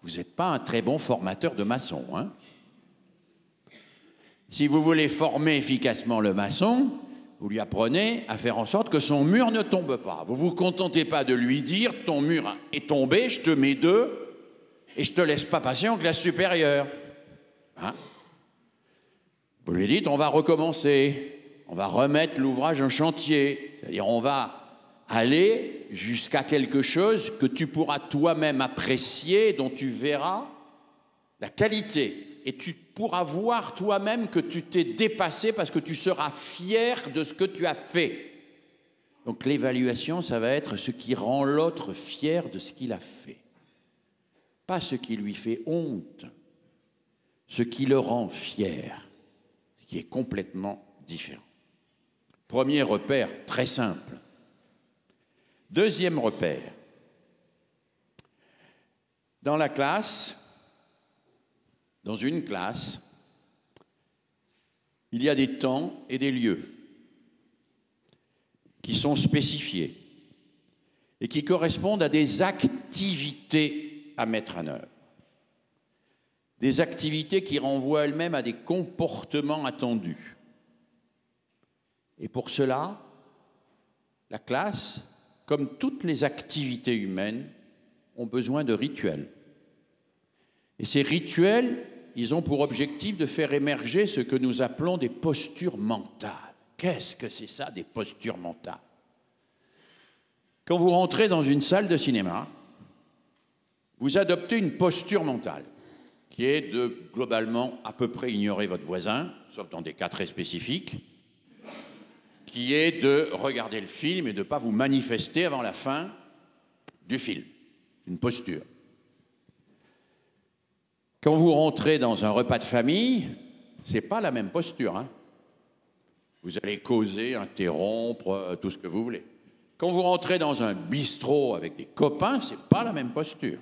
vous n'êtes pas un très bon formateur de maçon, hein? Si vous voulez former efficacement le maçon, vous lui apprenez à faire en sorte que son mur ne tombe pas. Vous ne vous contentez pas de lui dire « ton mur est tombé, je te mets 2 et je ne te laisse pas passer en classe supérieure. Hein » Vous lui dites « on va recommencer, on va remettre l'ouvrage en chantier ». C'est-à-dire on va aller jusqu'à quelque chose que tu pourras toi-même apprécier, dont tu verras la qualité. Et tu pourras voir toi-même que tu t'es dépassé parce que tu seras fier de ce que tu as fait. Donc l'évaluation, ça va être ce qui rend l'autre fier de ce qu'il a fait. Pas ce qui lui fait honte, ce qui le rend fier, ce qui est complètement différent. Premier repère, très simple. Deuxième repère. Dans la classe, dans une classe, il y a des temps et des lieux qui sont spécifiés et qui correspondent à des activités à mettre en œuvre. Des activités qui renvoient elles-mêmes à des comportements attendus. Et pour cela, la classe, comme toutes les activités humaines, ont besoin de rituels. Et ces rituels, ils ont pour objectif de faire émerger ce que nous appelons des postures mentales. Qu'est-ce que c'est ça, des postures mentales? Quand vous rentrez dans une salle de cinéma, vous adoptez une posture mentale qui est de, globalement, à peu près ignorer votre voisin, sauf dans des cas très spécifiques, qui est de regarder le film et de ne pas vous manifester avant la fin du film. Une posture. Quand vous rentrez dans un repas de famille, ce n'est pas la même posture. Hein. Vous allez causer, interrompre, tout ce que vous voulez. Quand vous rentrez dans un bistrot avec des copains, ce n'est pas la même posture.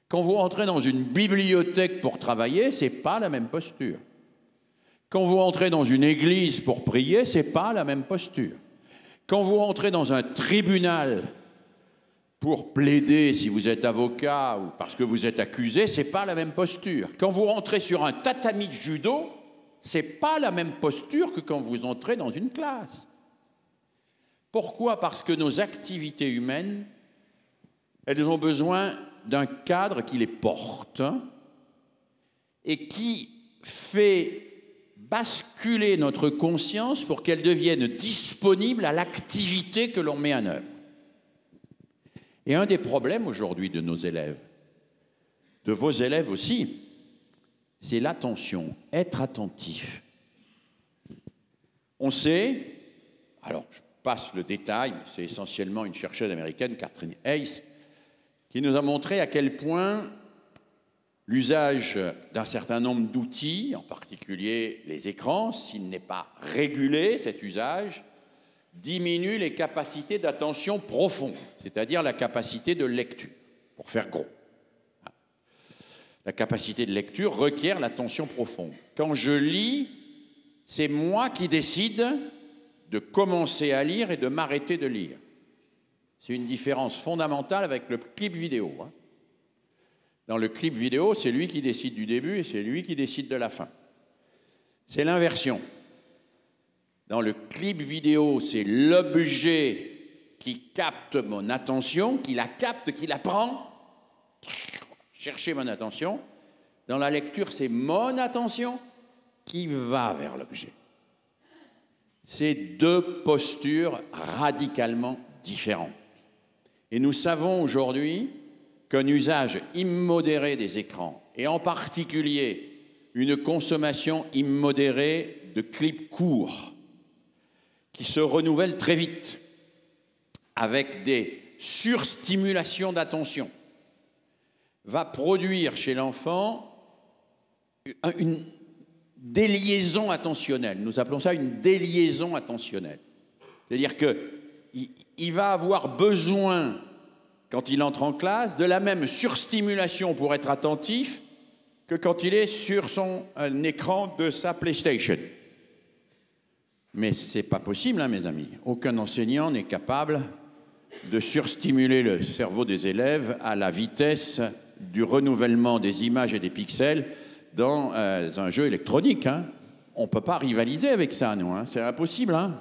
Quand vous rentrez dans une bibliothèque pour travailler, ce n'est pas la même posture. Quand vous rentrez dans une église pour prier, ce n'est pas la même posture. Quand vous rentrez dans un tribunal pour plaider, si vous êtes avocat ou parce que vous êtes accusé, ce n'est pas la même posture. Quand vous rentrez sur un tatami de judo, ce n'est pas la même posture que quand vous entrez dans une classe. Pourquoi? Parce que nos activités humaines, elles ont besoin d'un cadre qui les porte et qui fait basculer notre conscience pour qu'elle devienne disponible à l'activité que l'on met en œuvre. Et un des problèmes aujourd'hui de nos élèves, de vos élèves aussi, c'est l'attention, être attentif. On sait, alors je passe le détail, mais c'est essentiellement une chercheuse américaine, Catherine Hayes, qui nous a montré à quel point l'usage d'un certain nombre d'outils, en particulier les écrans, s'il n'est pas régulé, cet usage, diminue les capacités d'attention profonde, c'est-à-dire la capacité de lecture, pour faire gros. La capacité de lecture requiert l'attention profonde. Quand je lis, c'est moi qui décide de commencer à lire et de m'arrêter de lire. C'est une différence fondamentale avec le clip vidéo. Dans le clip vidéo, c'est lui qui décide du début et c'est lui qui décide de la fin. C'est l'inversion. Dans le clip vidéo, c'est l'objet qui capte mon attention, qui la capte, qui la prend. chercher mon attention. Dans la lecture, c'est mon attention qui va vers l'objet. C'est deux postures radicalement différentes. Et nous savons aujourd'hui qu'un usage immodéré des écrans, et en particulier une consommation immodérée de clips courts, qui se renouvellent très vite, avec des surstimulations d'attention, va produire chez l'enfant une déliaison attentionnelle. Nous appelons ça une déliaison attentionnelle. C'est-à-dire qu'il va avoir besoin, quand il entre en classe, de la même surstimulation pour être attentif que quand il est sur son écran de sa PlayStation. Mais ce n'est pas possible, hein, mes amis. Aucun enseignant n'est capable de surstimuler le cerveau des élèves à la vitesse du renouvellement des images et des pixels dans un jeu électronique. Hein. On ne peut pas rivaliser avec ça, nous. Hein. C'est impossible. Hein.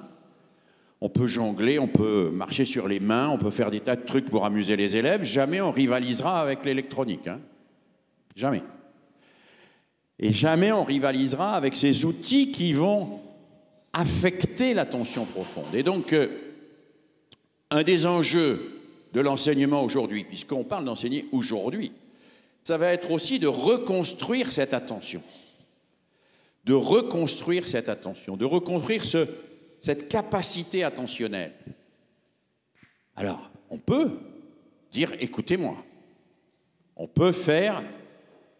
On peut jongler, on peut marcher sur les mains, on peut faire des tas de trucs pour amuser les élèves. Jamais on rivalisera avec l'électronique. Hein. Jamais. Et jamais on rivalisera avec ces outils qui vont affecter l'attention profonde. Et donc, un des enjeux de l'enseignement aujourd'hui, puisqu'on parle d'enseigner aujourd'hui, ça va être aussi de reconstruire cette attention. De reconstruire cette attention, de reconstruire cette capacité attentionnelle. Alors, on peut dire, écoutez-moi. On peut faire,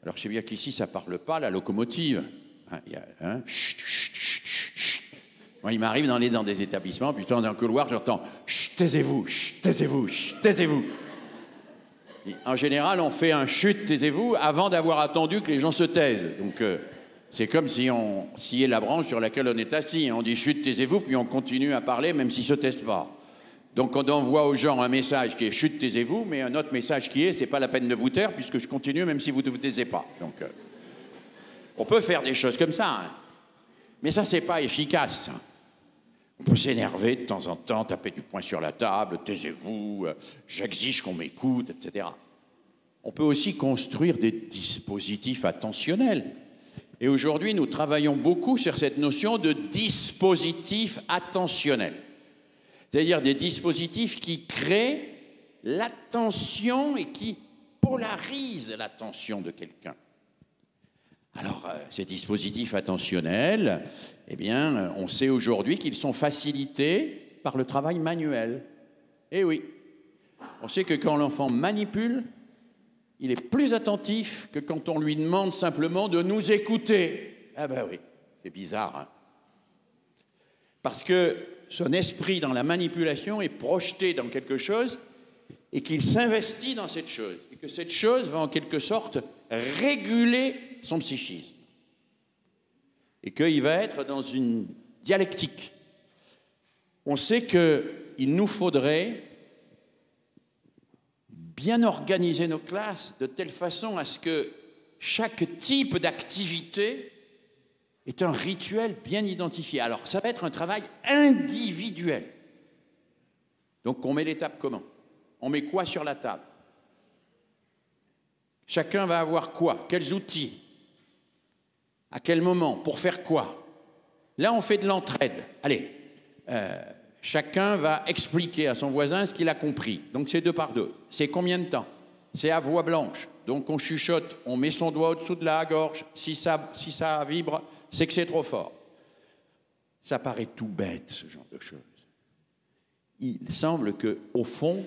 alors je sais bien qu'ici ça ne parle pas, la locomotive. Hein, il y a, hein, chut, chut, chut, chut. Moi, il m'arrive d'aller dans des établissements, puis dans un couloir, j'entends « taisez-vous, taisez-vous, taisez-vous ». En général, on fait un « chut, taisez-vous » avant d'avoir attendu que les gens se taisent. Donc, c'est comme si on sciait la branche sur laquelle on est assis. On dit « chut, taisez-vous », puis on continue à parler, même s'ils ne se taisent pas. Donc, on envoie aux gens un message qui est « chut, taisez-vous », mais un autre message qui est « c'est pas la peine de vous taire, puisque je continue, même si vous ne vous taisez pas ». Donc, on peut faire des choses comme ça, hein. Mais ça, c'est pas efficace. On peut s'énerver de temps en temps, taper du poing sur la table, taisez-vous, j'exige qu'on m'écoute, etc. On peut aussi construire des dispositifs attentionnels. Et aujourd'hui, nous travaillons beaucoup sur cette notion de dispositif attentionnel. C'est-à-dire des dispositifs qui créent l'attention et qui polarisent l'attention de quelqu'un. Alors, ces dispositifs attentionnels, eh bien, on sait aujourd'hui qu'ils sont facilités par le travail manuel. Eh oui, on sait que quand l'enfant manipule, il est plus attentif que quand on lui demande simplement de nous écouter. Ah ben oui, c'est bizarre, hein. Parce que son esprit dans la manipulation est projeté dans quelque chose et qu'il s'investit dans cette chose. Et que cette chose va en quelque sorte réguler son psychisme. Et qu'il va être dans une dialectique. On sait qu'il nous faudrait bien organiser nos classes de telle façon à ce que chaque type d'activité ait un rituel bien identifié. Alors, ça va être un travail individuel. Donc, on met l'étape comment? On met quoi sur la table? Chacun va avoir quoi? Quels outils? À quel moment? Pour faire quoi? Là, on fait de l'entraide. Allez, chacun va expliquer à son voisin ce qu'il a compris. Donc, c'est 2 par 2. C'est combien de temps? C'est à voix blanche. Donc, on chuchote, on met son doigt au-dessous de la gorge. Si ça vibre, c'est que c'est trop fort. Ça paraît tout bête, ce genre de choses. Il semble qu'au fond,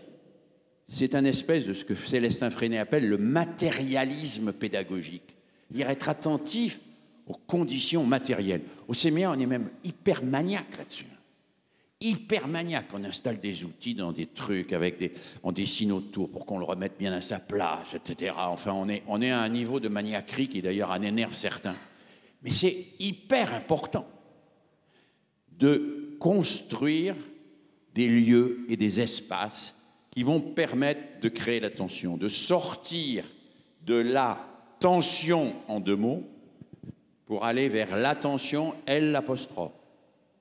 c'est un espèce de ce que Célestin Freinet appelle le matérialisme pédagogique. C'est-à-dire être attentif aux conditions matérielles. Au séminaire, on est même hyper maniaque là-dessus. Hyper maniaque. On installe des outils dans des trucs, on dessine autour pour qu'on le remette bien à sa place, etc. Enfin, on est à un niveau de maniaquerie qui d'ailleurs en énerve certains. Mais c'est hyper important de construire des lieux et des espaces qui vont permettre de créer l'attention, de sortir de la tension en 2 mots pour aller vers l'attention L'.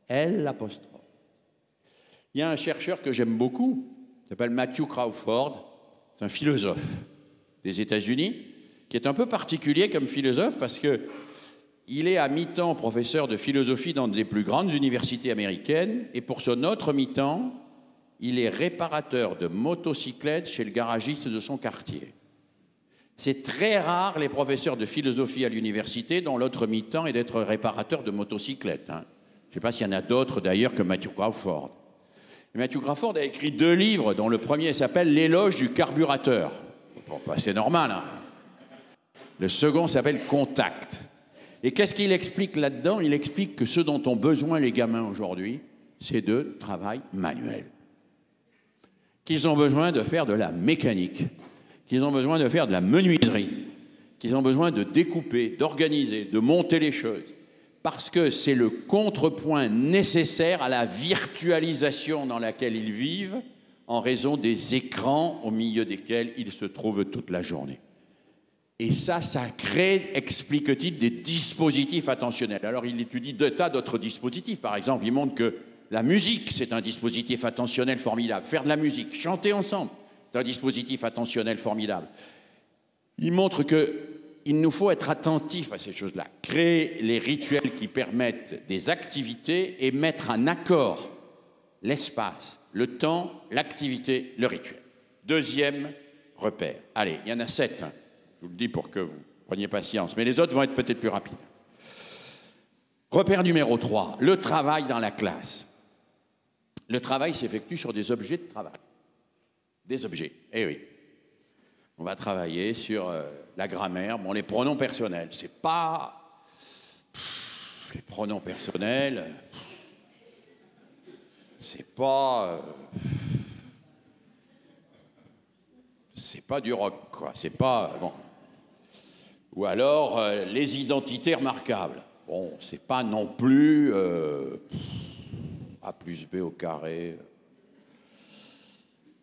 L'. Il y a un chercheur que j'aime beaucoup, qui s'appelle Matthew Crawford, c'est un philosophe des États-Unis, qui est un peu particulier comme philosophe parce que il est à mi-temps professeur de philosophie dans des plus grandes universités américaines et pour son autre mi-temps, il est réparateur de motocyclettes chez le garagiste de son quartier. C'est très rare les professeurs de philosophie à l'université dont l'autre mi-temps est d'être réparateur de motocyclettes. Hein. Je ne sais pas s'il y en a d'autres d'ailleurs que Matthew Crawford. Et Matthew Crawford a écrit 2 livres dont le premier s'appelle L'éloge du carburateur. Bon, bah, c'est normal. Hein. Le second s'appelle Contact. Et qu'est-ce qu'il explique là-dedans? Il explique que ce dont ont besoin les gamins aujourd'hui, c'est de travail manuel. Qu'ils ont besoin de faire de la mécanique, qu'ils ont besoin de faire de la menuiserie, qu'ils ont besoin de découper, d'organiser, de monter les choses, parce que c'est le contrepoint nécessaire à la virtualisation dans laquelle ils vivent en raison des écrans au milieu desquels ils se trouvent toute la journée. Et ça crée, explique-t-il, des dispositifs attentionnels. Alors, il étudie de tas d'autres dispositifs. Par exemple, il montre que la musique, c'est un dispositif attentionnel formidable. Faire de la musique, chanter ensemble, c'est un dispositif attentionnel formidable. Il montre qu'il nous faut être attentifs à ces choses-là. Créer les rituels qui permettent des activités et mettre en accord l'espace, le temps, l'activité, le rituel. Deuxième repère. Allez, il y en a 7. Je vous le dis pour que vous preniez patience, mais les autres vont être peut-être plus rapides. Repère numéro 3, le travail dans la classe. Le travail s'effectue sur des objets de travail. Des objets, eh oui. On va travailler sur la grammaire, bon, les pronoms personnels. C'est pas... les pronoms personnels, c'est pas... c'est pas du rock, quoi. C'est pas... bon. Ou alors, les identités remarquables. Bon, c'est pas non plus A plus B au carré.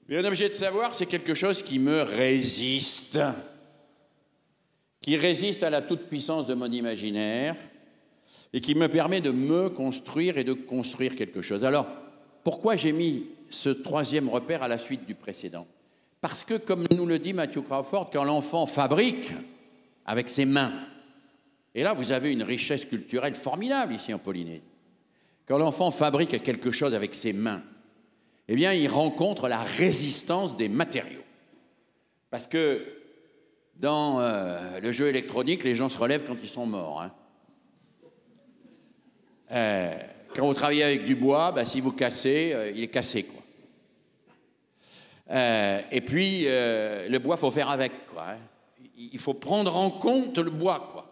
Mais un objet de savoir, c'est quelque chose qui me résiste. Qui résiste à la toute-puissance de mon imaginaire et qui me permet de me construire et de construire quelque chose. Alors, pourquoi j'ai mis ce 3e repère à la suite du précédent? Parce que, comme nous le dit Matthew Crawford, quand l'enfant fabrique avec ses mains, et là vous avez une richesse culturelle formidable ici en Polynésie, quand l'enfant fabrique quelque chose avec ses mains, eh bien il rencontre la résistance des matériaux. Parce que dans le jeu électronique, les gens se relèvent quand ils sont morts. Hein. Quand vous travaillez avec du bois, ben, si vous cassez, il est cassé, quoi. Et puis, le bois, il faut faire avec, quoi. Hein. Il faut prendre en compte le bois, quoi.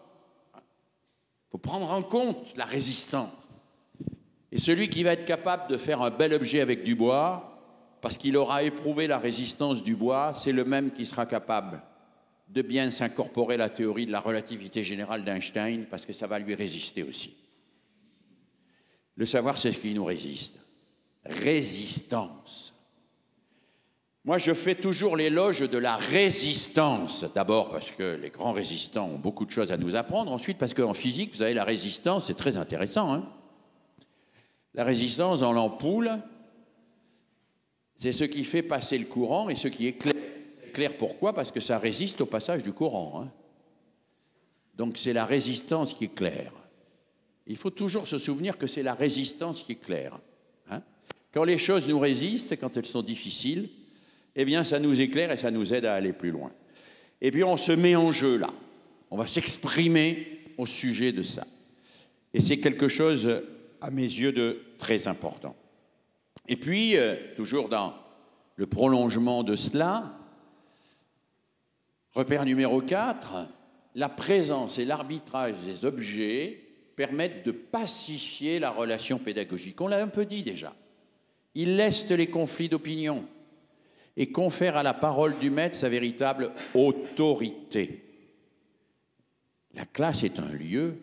Il faut prendre en compte la résistance. Et celui qui va être capable de faire un bel objet avec du bois, parce qu'il aura éprouvé la résistance du bois, c'est le même qui sera capable de bien s'incorporer la théorie de la relativité générale d'Einstein, parce que ça va lui résister aussi. Le savoir, c'est ce qui nous résiste. Résistance. Moi, je fais toujours l'éloge de la résistance. D'abord parce que les grands résistants ont beaucoup de choses à nous apprendre. Ensuite, parce qu'en physique, vous savez, la résistance, c'est très intéressant. Hein. La résistance dans l'ampoule, c'est ce qui fait passer le courant et ce qui éclaire. Clair, pourquoi? Parce que ça résiste au passage du courant. Hein. Donc, c'est la résistance qui éclaire. Il faut toujours se souvenir que c'est la résistance qui éclaire. Hein. Quand les choses nous résistent, quand elles sont difficiles, eh bien, ça nous éclaire et ça nous aide à aller plus loin. Et puis, on se met en jeu, là. On va s'exprimer au sujet de ça. Et c'est quelque chose, à mes yeux, de très important. Et puis, toujours dans le prolongement de cela, repère numéro 4, la présence et l'arbitrage des objets permettent de pacifier la relation pédagogique. On l'a un peu dit déjà. Ils lestent les conflits d'opinion et confèrent à la parole du maître sa véritable autorité. La classe est un lieu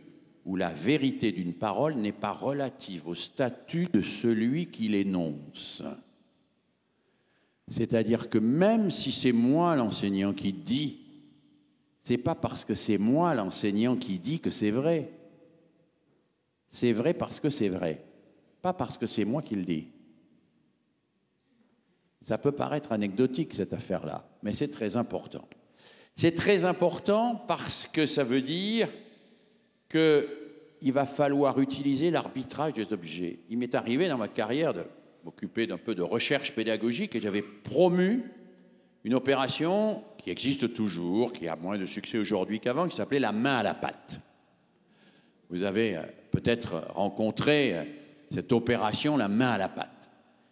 où la vérité d'une parole n'est pas relative au statut de celui qui l'énonce. C'est-à-dire que même si c'est moi l'enseignant qui dit, c'est pas parce que c'est moi l'enseignant qui dit que c'est vrai. C'est vrai parce que c'est vrai, pas parce que c'est moi qui le dis. Ça peut paraître anecdotique, cette affaire-là, mais c'est très important. C'est très important parce que ça veut dire qu'il va falloir utiliser l'arbitrage des objets. Il m'est arrivé dans ma carrière de m'occuper d'un peu de recherche pédagogique et j'avais promu une opération qui existe toujours, qui a moins de succès aujourd'hui qu'avant, qui s'appelait la main à la pâte. Vous avez peut-être rencontré cette opération, la main à la pâte.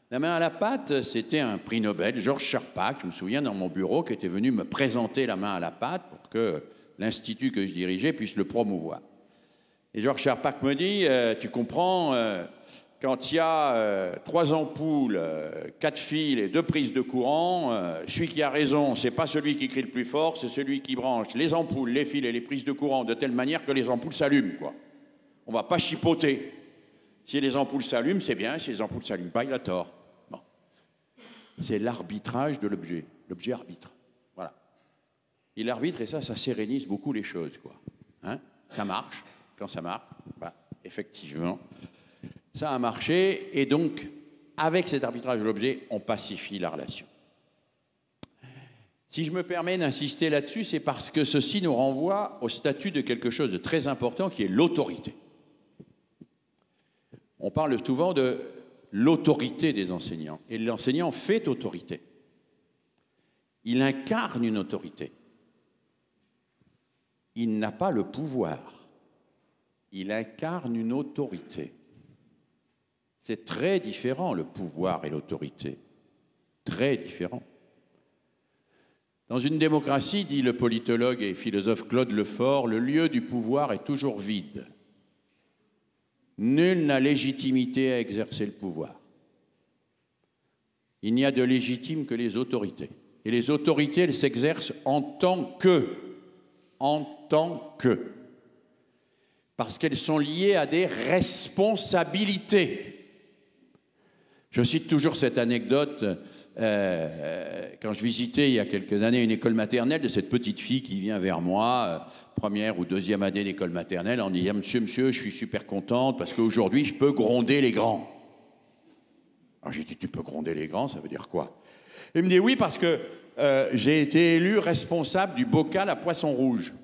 La main à la pâte, c'était un prix Nobel, Georges Charpak, je me souviens, dans mon bureau, qui était venu me présenter la main à la pâte pour que l'institut que je dirigeais puisse le promouvoir. Et Georges Charpak me dit, tu comprends, quand il y a 3 ampoules, 4 fils et 2 prises de courant, celui qui a raison, c'est pas celui qui crie le plus fort, c'est celui qui branche les ampoules, les fils et les prises de courant de telle manière que les ampoules s'allument, quoi. On va pas chipoter. Si les ampoules s'allument, c'est bien. Si les ampoules ne s'allument pas, il a tort. Bon. C'est l'arbitrage de l'objet. L'objet arbitre. Voilà. Il arbitre et ça sérénise beaucoup les choses, quoi. Hein? Ça marche. Quand ça marche, bah, effectivement, ça a marché. Et donc, avec cet arbitrage de l'objet, on pacifie la relation. Si je me permets d'insister là-dessus, c'est parce que ceci nous renvoie au statut de quelque chose de très important qui est l'autorité. On parle souvent de l'autorité des enseignants. Et l'enseignant fait autorité. Il incarne une autorité. Il n'a pas le pouvoir. Il incarne une autorité. C'est très différent, le pouvoir et l'autorité. Très différent. Dans une démocratie, dit le politologue et philosophe Claude Lefort, le lieu du pouvoir est toujours vide. Nul n'a légitimité à exercer le pouvoir. Il n'y a de légitime que les autorités. Et les autorités, elles s'exercent en tant que. Parce qu'elles sont liées à des responsabilités. Je cite toujours cette anecdote, quand je visitais il y a quelques années une école maternelle, de cette petite fille qui vient vers moi, première ou deuxième année d'école maternelle, en disant « Monsieur, je suis super contente parce qu'aujourd'hui, je peux gronder les grands. » Alors j'ai dit « Tu peux gronder les grands, ça veut dire quoi ?» Il me dit « Oui, parce que j'ai été élu responsable du bocal à poisson rouge. »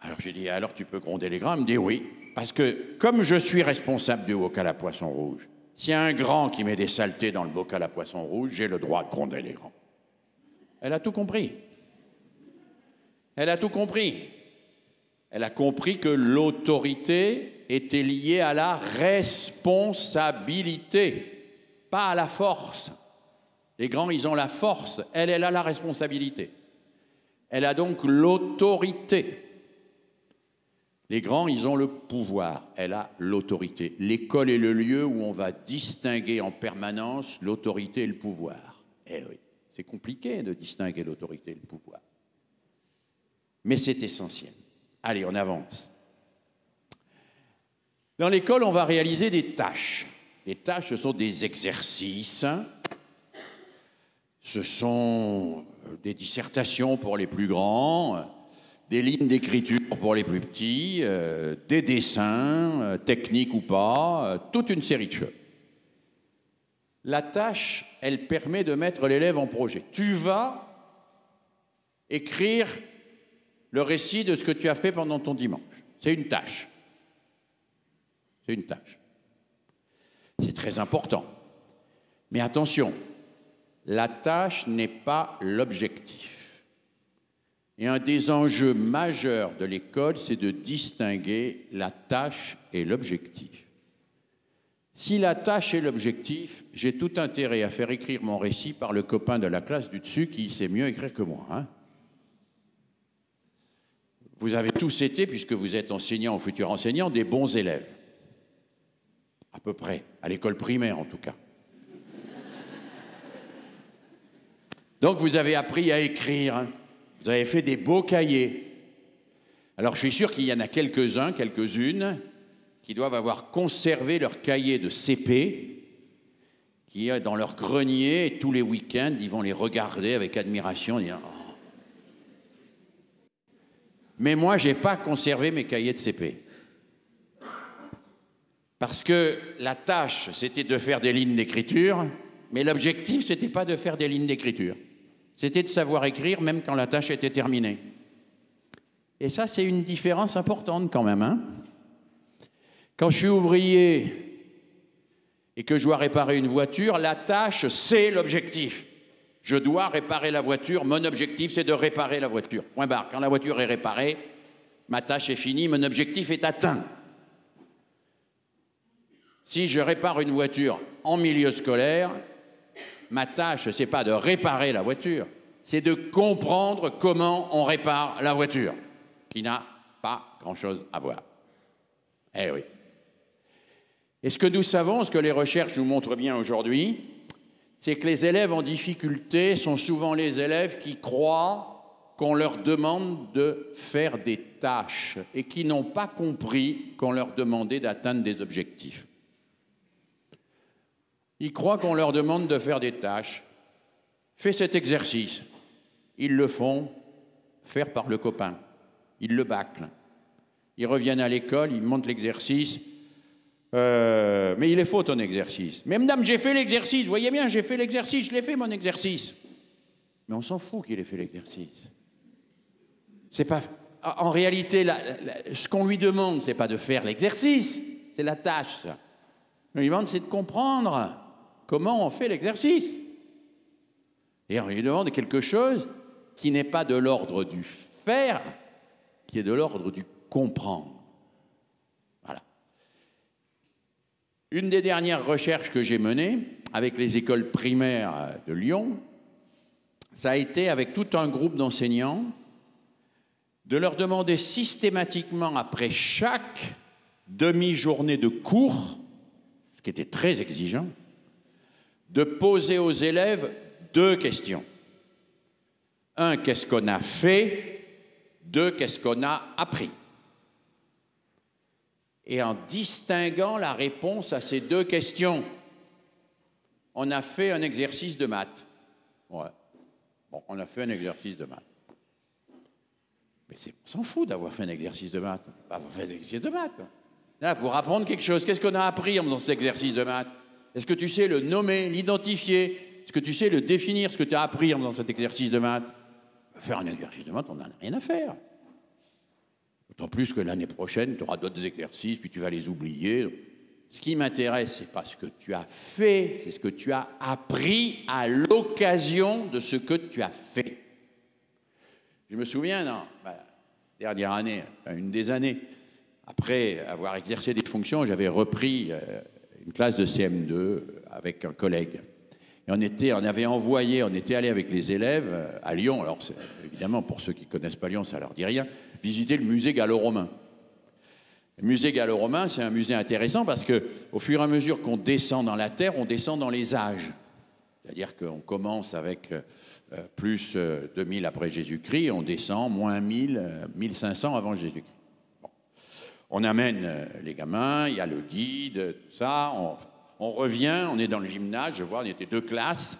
Alors j'ai dit « Alors tu peux gronder les grands ?» Il me dit « Oui, parce que comme je suis responsable du bocal à poisson rouge, s'il y a un grand qui met des saletés dans le bocal à poisson rouge, j'ai le droit de gronder les grands. » Elle a tout compris. Elle a tout compris. Elle a compris que l'autorité était liée à la responsabilité, pas à la force. Les grands, ils ont la force. Elle a la responsabilité. Elle a donc l'autorité. Les grands, ils ont le pouvoir. Elle a l'autorité. L'école est le lieu où on va distinguer en permanence l'autorité et le pouvoir. Eh oui, c'est compliqué de distinguer l'autorité et le pouvoir. Mais c'est essentiel. Allez, on avance. Dans l'école, on va réaliser des tâches. Les tâches, ce sont des exercices. Ce sont des dissertations pour les plus grands, des lignes d'écriture pour les plus petits, des dessins, techniques ou pas, toute une série de choses. La tâche, elle permet de mettre l'élève en projet. Tu vas écrire le récit de ce que tu as fait pendant ton dimanche. C'est une tâche. C'est une tâche. C'est très important. Mais attention, la tâche n'est pas l'objectif. Et un des enjeux majeurs de l'école, c'est de distinguer la tâche et l'objectif. Si la tâche est l'objectif, j'ai tout intérêt à faire écrire mon récit par le copain de la classe du dessus qui sait mieux écrire que moi, hein. Vous avez tous été, puisque vous êtes enseignants ou futurs enseignants, des bons élèves. À peu près, à l'école primaire en tout cas. Donc vous avez appris à écrire, hein. Vous avez fait des beaux cahiers. Alors je suis sûr qu'il y en a quelques-uns, quelques-unes, qui doivent avoir conservé leur cahier de CP, qui est dans leur grenier, et tous les week-ends, ils vont les regarder avec admiration, dire « Mais moi, je n'ai pas conservé mes cahiers de CP. » Parce que la tâche, c'était de faire des lignes d'écriture, mais l'objectif, ce n'était pas de faire des lignes d'écriture. C'était de savoir écrire même quand la tâche était terminée. Et ça, c'est une différence importante quand même, hein. Quand je suis ouvrier et que je dois réparer une voiture, la tâche, c'est l'objectif. Je dois réparer la voiture, mon objectif, c'est de réparer la voiture. Point barre. Quand la voiture est réparée, ma tâche est finie, mon objectif est atteint. Si je répare une voiture en milieu scolaire, ma tâche, ce n'est pas de réparer la voiture, c'est de comprendre comment on répare la voiture, qui n'a pas grand-chose à voir. Eh oui. Et ce que nous savons, ce que les recherches nous montrent bien aujourd'hui, c'est que les élèves en difficulté sont souvent les élèves qui croient qu'on leur demande de faire des tâches et qui n'ont pas compris qu'on leur demandait d'atteindre des objectifs. Ils croient qu'on leur demande de faire des tâches. Fais cet exercice. Ils le font faire par le copain. Ils le bâclent. Ils reviennent à l'école, ils montent l'exercice. Mais il est faux ton exercice. Mais madame, j'ai fait l'exercice. Vous voyez bien, j'ai fait l'exercice. Je l'ai fait mon exercice. Mais on s'en fout qu'il ait fait l'exercice. C'est pas. En réalité, ce qu'on lui demande, c'est pas de faire l'exercice. C'est la tâche, ça. Ce qu'on lui demande, c'est de comprendre comment on fait l'exercice. Et on lui demande quelque chose qui n'est pas de l'ordre du faire, qui est de l'ordre du comprendre. Voilà. Une des dernières recherches que j'ai menées avec les écoles primaires de Lyon, ça a été avec tout un groupe d'enseignants de leur demander systématiquement, après chaque demi-journée de cours, ce qui était très exigeant, de poser aux élèves 2 questions. 1, qu'est-ce qu'on a fait? 2, qu'est-ce qu'on a appris? Et en distinguant la réponse à ces 2 questions, on a fait un exercice de maths. Ouais. Bon, on a fait un exercice de maths. Mais on s'en fout d'avoir fait un exercice de maths. Pas avoir fait un exercice de maths. Là, pour apprendre quelque chose, qu'est-ce qu'on a appris en faisant cet exercice de maths? Est-ce que tu sais le nommer, l'identifier? Est-ce que tu sais le définir, ce que tu as appris en faisant cet exercice de maths? Faire un exercice de maths, on n'en a rien à faire. D'autant plus que l'année prochaine, tu auras d'autres exercices, puis tu vas les oublier. Ce qui m'intéresse, ce n'est pas ce que tu as fait, c'est ce que tu as appris à l'occasion de ce que tu as fait. Je me souviens, dans ma dernière année, une des années, après avoir exercé des fonctions, j'avais repris une classe de CM2 avec un collègue. Et on était allé avec les élèves à Lyon. Alors, évidemment, pour ceux qui ne connaissent pas Lyon, ça ne leur dit rien, visiter le musée gallo-romain. Le musée gallo-romain, c'est un musée intéressant parce qu'au fur et à mesure qu'on descend dans la terre, on descend dans les âges. C'est-à-dire qu'on commence avec plus 2000 après Jésus-Christ, on descend moins 1000, 1500 avant Jésus-Christ. Bon. On amène les gamins, il y a le guide, tout ça, on revient, on est dans le gymnase, je vois, on était 2 classes,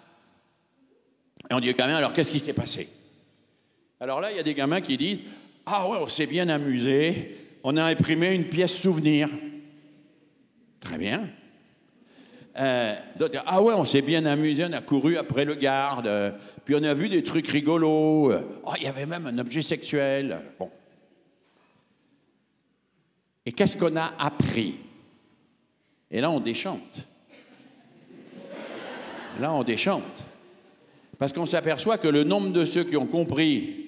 et on dit aux gamins, alors qu'est-ce qui s'est passé? Alors là, il y a des gamins qui disent, ah ouais, on s'est bien amusé, on a imprimé une pièce souvenir. Très bien. Ah ouais, on s'est bien amusé, on a couru après le garde, puis on a vu des trucs rigolos, oh, il y avait même un objet sexuel. Bon. Et qu'est-ce qu'on a appris? Et là, on déchante. Là, on déchante. Parce qu'on s'aperçoit que le nombre de ceux qui ont compris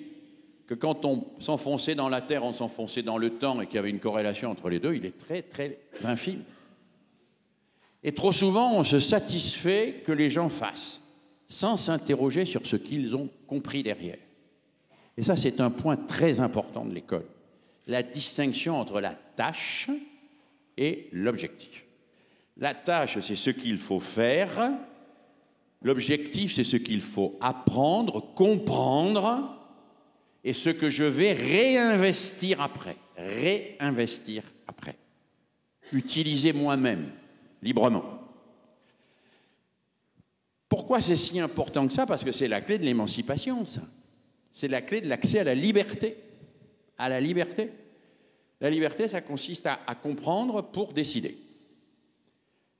que quand on s'enfonçait dans la terre, on s'enfonçait dans le temps et qu'il y avait une corrélation entre les deux, il est très, très infime. Et trop souvent, on se satisfait que les gens fassent, sans s'interroger sur ce qu'ils ont compris derrière. Et ça, c'est un point très important de l'école. La distinction entre la tâche et l'objectif. La tâche, c'est ce qu'il faut faire. L'objectif, c'est ce qu'il faut apprendre, comprendre, et ce que je vais réinvestir après. Réinvestir après. Utiliser moi-même, librement. Pourquoi c'est si important que ça? Parce que c'est la clé de l'émancipation, ça. C'est la clé de l'accès à la liberté. À la liberté. La liberté, ça consiste à comprendre pour décider.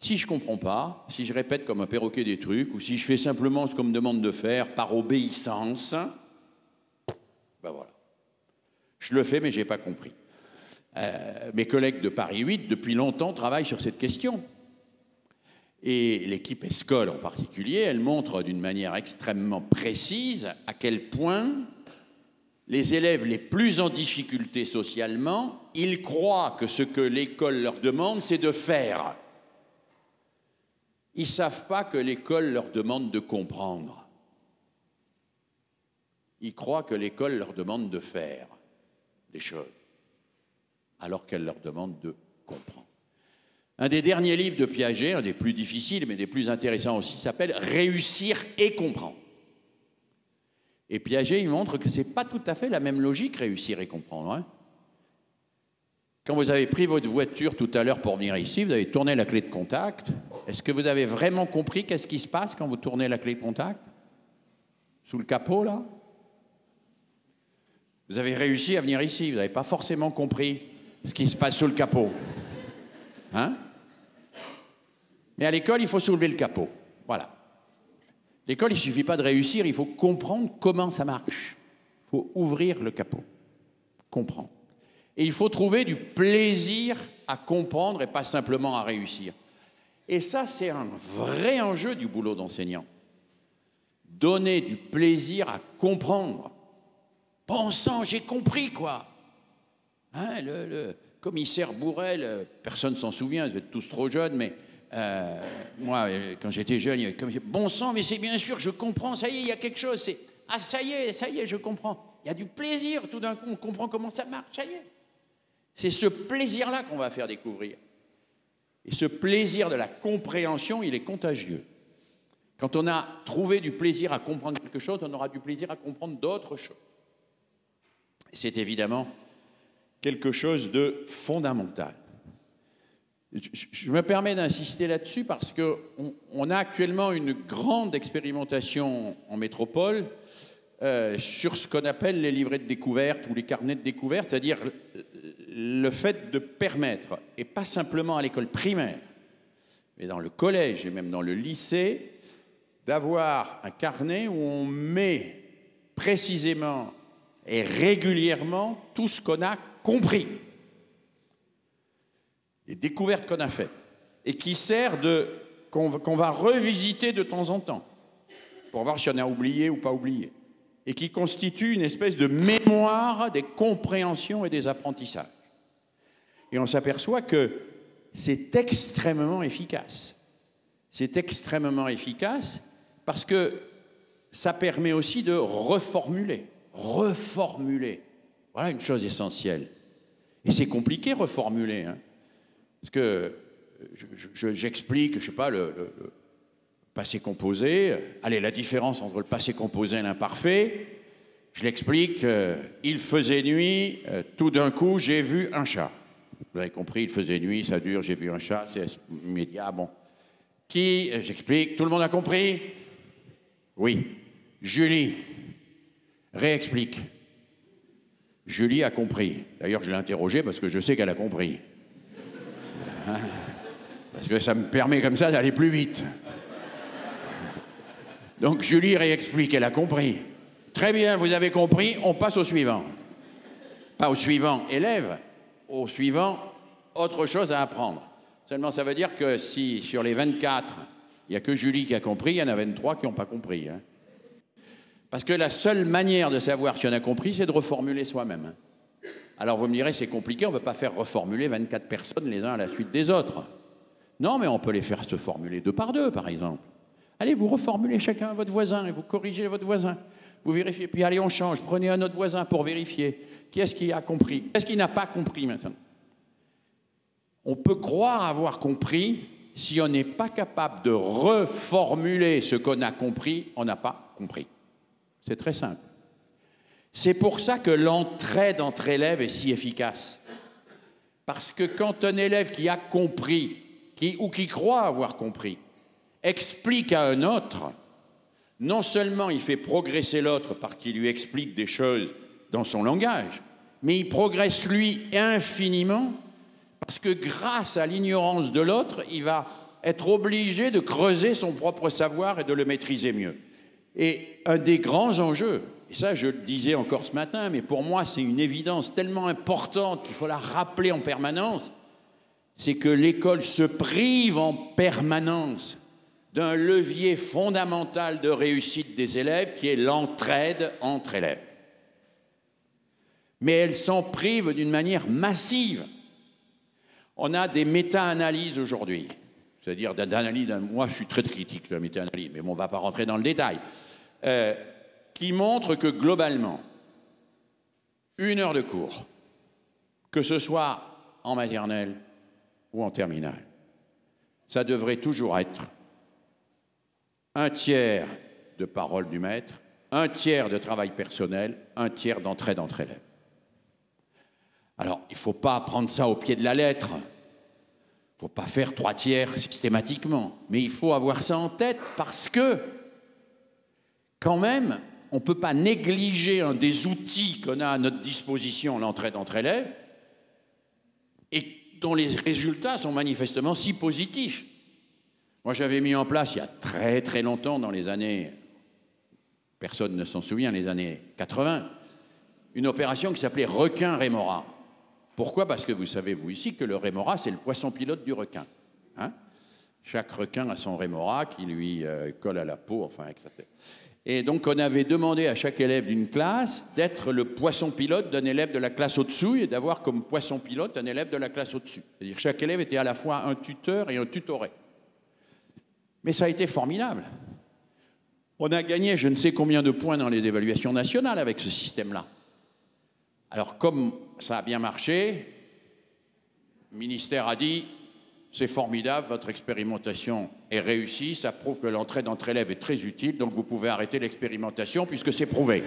Si je ne comprends pas, si je répète comme un perroquet des trucs, ou si je fais simplement ce qu'on me demande de faire par obéissance, ben voilà. Je le fais, mais je n'ai pas compris. Mes collègues de Paris 8, depuis longtemps, travaillent sur cette question. Et l'équipe ESCOL en particulier, elle montre d'une manière extrêmement précise à quel point les élèves les plus en difficulté socialement, ils croient que ce que l'école leur demande, c'est de faire. Ils ne savent pas que l'école leur demande de comprendre. Ils croient que l'école leur demande de faire des choses, alors qu'elle leur demande de comprendre. Un des derniers livres de Piaget, un des plus difficiles, mais des plus intéressants aussi, s'appelle « Réussir et comprendre ». Et Piaget, il montre que ce n'est pas tout à fait la même logique, réussir et comprendre. Hein. Quand vous avez pris votre voiture tout à l'heure pour venir ici, vous avez tourné la clé de contact. Est-ce que vous avez vraiment compris qu'est-ce qui se passe quand vous tournez la clé de contact? Sous le capot, là? Vous avez réussi à venir ici, vous n'avez pas forcément compris ce qui se passe sous le capot. Hein? Mais à l'école, il faut soulever le capot. Voilà. L'école, il ne suffit pas de réussir, il faut comprendre comment ça marche. Il faut ouvrir le capot, comprendre. Et il faut trouver du plaisir à comprendre et pas simplement à réussir. Et ça, c'est un vrai enjeu du boulot d'enseignant. Donner du plaisir à comprendre. Bon sang, j'ai compris, quoi. Hein, le commissaire Bourrel, personne ne s'en souvient, vous êtes tous trop jeunes, mais moi, quand j'étais jeune, il y avait comme bon sang, mais c'est bien sûr, je comprends, ça y est, il y a quelque chose. Ah, ça y est, je comprends. Il y a du plaisir, tout d'un coup, on comprend comment ça marche, ça y est. C'est ce plaisir-là qu'on va faire découvrir. Et ce plaisir de la compréhension, il est contagieux. Quand on a trouvé du plaisir à comprendre quelque chose, on aura du plaisir à comprendre d'autres choses. C'est évidemment quelque chose de fondamental. Je me permets d'insister là-dessus parce qu'on a actuellement une grande expérimentation en métropole sur ce qu'on appelle les livrets de découverte ou les carnets de découverte, c'est-à-dire le fait de permettre, et pas simplement à l'école primaire, mais dans le collège et même dans le lycée, d'avoir un carnet où on met précisément et régulièrement tout ce qu'on a compris, les découvertes qu'on a faites, et qui sert qu'on va revisiter de temps en temps, pour voir si on a oublié ou pas oublié, et qui constitue une espèce de mémoire des compréhensions et des apprentissages. Et on s'aperçoit que c'est extrêmement efficace. C'est extrêmement efficace parce que ça permet aussi de reformuler. Reformuler. Voilà une chose essentielle. Et c'est compliqué, reformuler. Hein, parce que j'explique, je ne sais pas, le passé composé. Allez, la différence entre le passé composé et l'imparfait, je l'explique. Il faisait nuit, tout d'un coup, j'ai vu un chat. Vous avez compris, il faisait nuit, ça dure, j'ai vu un chat, c'est immédiat, bon. Qui, j'explique, tout le monde a compris? Oui. Julie, réexplique. Julie a compris. D'ailleurs, je l'ai interrogée parce que je sais qu'elle a compris. Hein? Parce que ça me permet comme ça d'aller plus vite. Donc, Julie réexplique, elle a compris. Très bien, vous avez compris, on passe au suivant. Pas au suivant élève, au suivant autre chose à apprendre. Seulement, ça veut dire que si sur les 24, il n'y a que Julie qui a compris, il y en a 23 qui n'ont pas compris. Hein. Parce que la seule manière de savoir si on a compris, c'est de reformuler soi-même. Hein. Alors vous me direz, c'est compliqué, on ne peut pas faire reformuler 24 personnes les uns à la suite des autres. Non, mais on peut les faire se formuler 2 par 2, par exemple. Allez, vous reformulez chacun votre voisin et vous corrigez votre voisin. Vous vérifiez, puis allez, on change. Prenez un autre voisin pour vérifier. Qui est-ce qui a compris? Qui est-ce qui n'a pas compris maintenant? On peut croire avoir compris, si on n'est pas capable de reformuler ce qu'on a compris, on n'a pas compris. C'est très simple. C'est pour ça que l'entraide entre élèves est si efficace. Parce que quand un élève qui a compris, ou qui croit avoir compris, explique à un autre, non seulement il fait progresser l'autre parce qu'il lui explique des choses dans son langage, mais il progresse lui infiniment parce que grâce à l'ignorance de l'autre, il va être obligé de creuser son propre savoir et de le maîtriser mieux. Et un des grands enjeux, et ça je le disais encore ce matin, mais pour moi c'est une évidence tellement importante qu'il faut la rappeler en permanence, c'est que l'école se prive en permanence d'un levier fondamental de réussite des élèves qui est l'entraide entre élèves. Mais elle s'en prive d'une manière massive. On a des méta-analyses aujourd'hui, c'est-à-dire d'analyse, moi je suis très critique de la méta-analyse, mais bon, on ne va pas rentrer dans le détail, qui montrent que globalement, 1 heure de cours, que ce soit en maternelle ou en terminale, ça devrait toujours être 1/3 de parole du maître, 1/3 de travail personnel, 1/3 d'entraide entre élèves. Alors, il ne faut pas prendre ça au pied de la lettre. Il ne faut pas faire 3/3 systématiquement. Mais il faut avoir ça en tête parce que, quand même, on ne peut pas négliger un des outils qu'on a à notre disposition, l'entraide entre élèves, et dont les résultats sont manifestement si positifs. Moi, j'avais mis en place, il y a très très longtemps, dans les années, personne ne s'en souvient, les années 80, une opération qui s'appelait requin-rémora. Pourquoi? Parce que vous savez, vous ici, que le rémora, c'est le poisson pilote du requin. Hein? Chaque requin a son rémora qui lui colle à la peau, enfin, etc. Et donc, on avait demandé à chaque élève d'une classe d'être le poisson pilote d'un élève de la classe au-dessous et d'avoir comme poisson pilote un élève de la classe au-dessus. C'est-à-dire que chaque élève était à la fois un tuteur et un tutoré. Mais ça a été formidable. On a gagné je ne sais combien de points dans les évaluations nationales avec ce système-là. Alors, comme ça a bien marché, le ministère a dit « c'est formidable, votre expérimentation est réussie, ça prouve que l'entraide entre élèves est très utile, donc vous pouvez arrêter l'expérimentation puisque c'est prouvé. »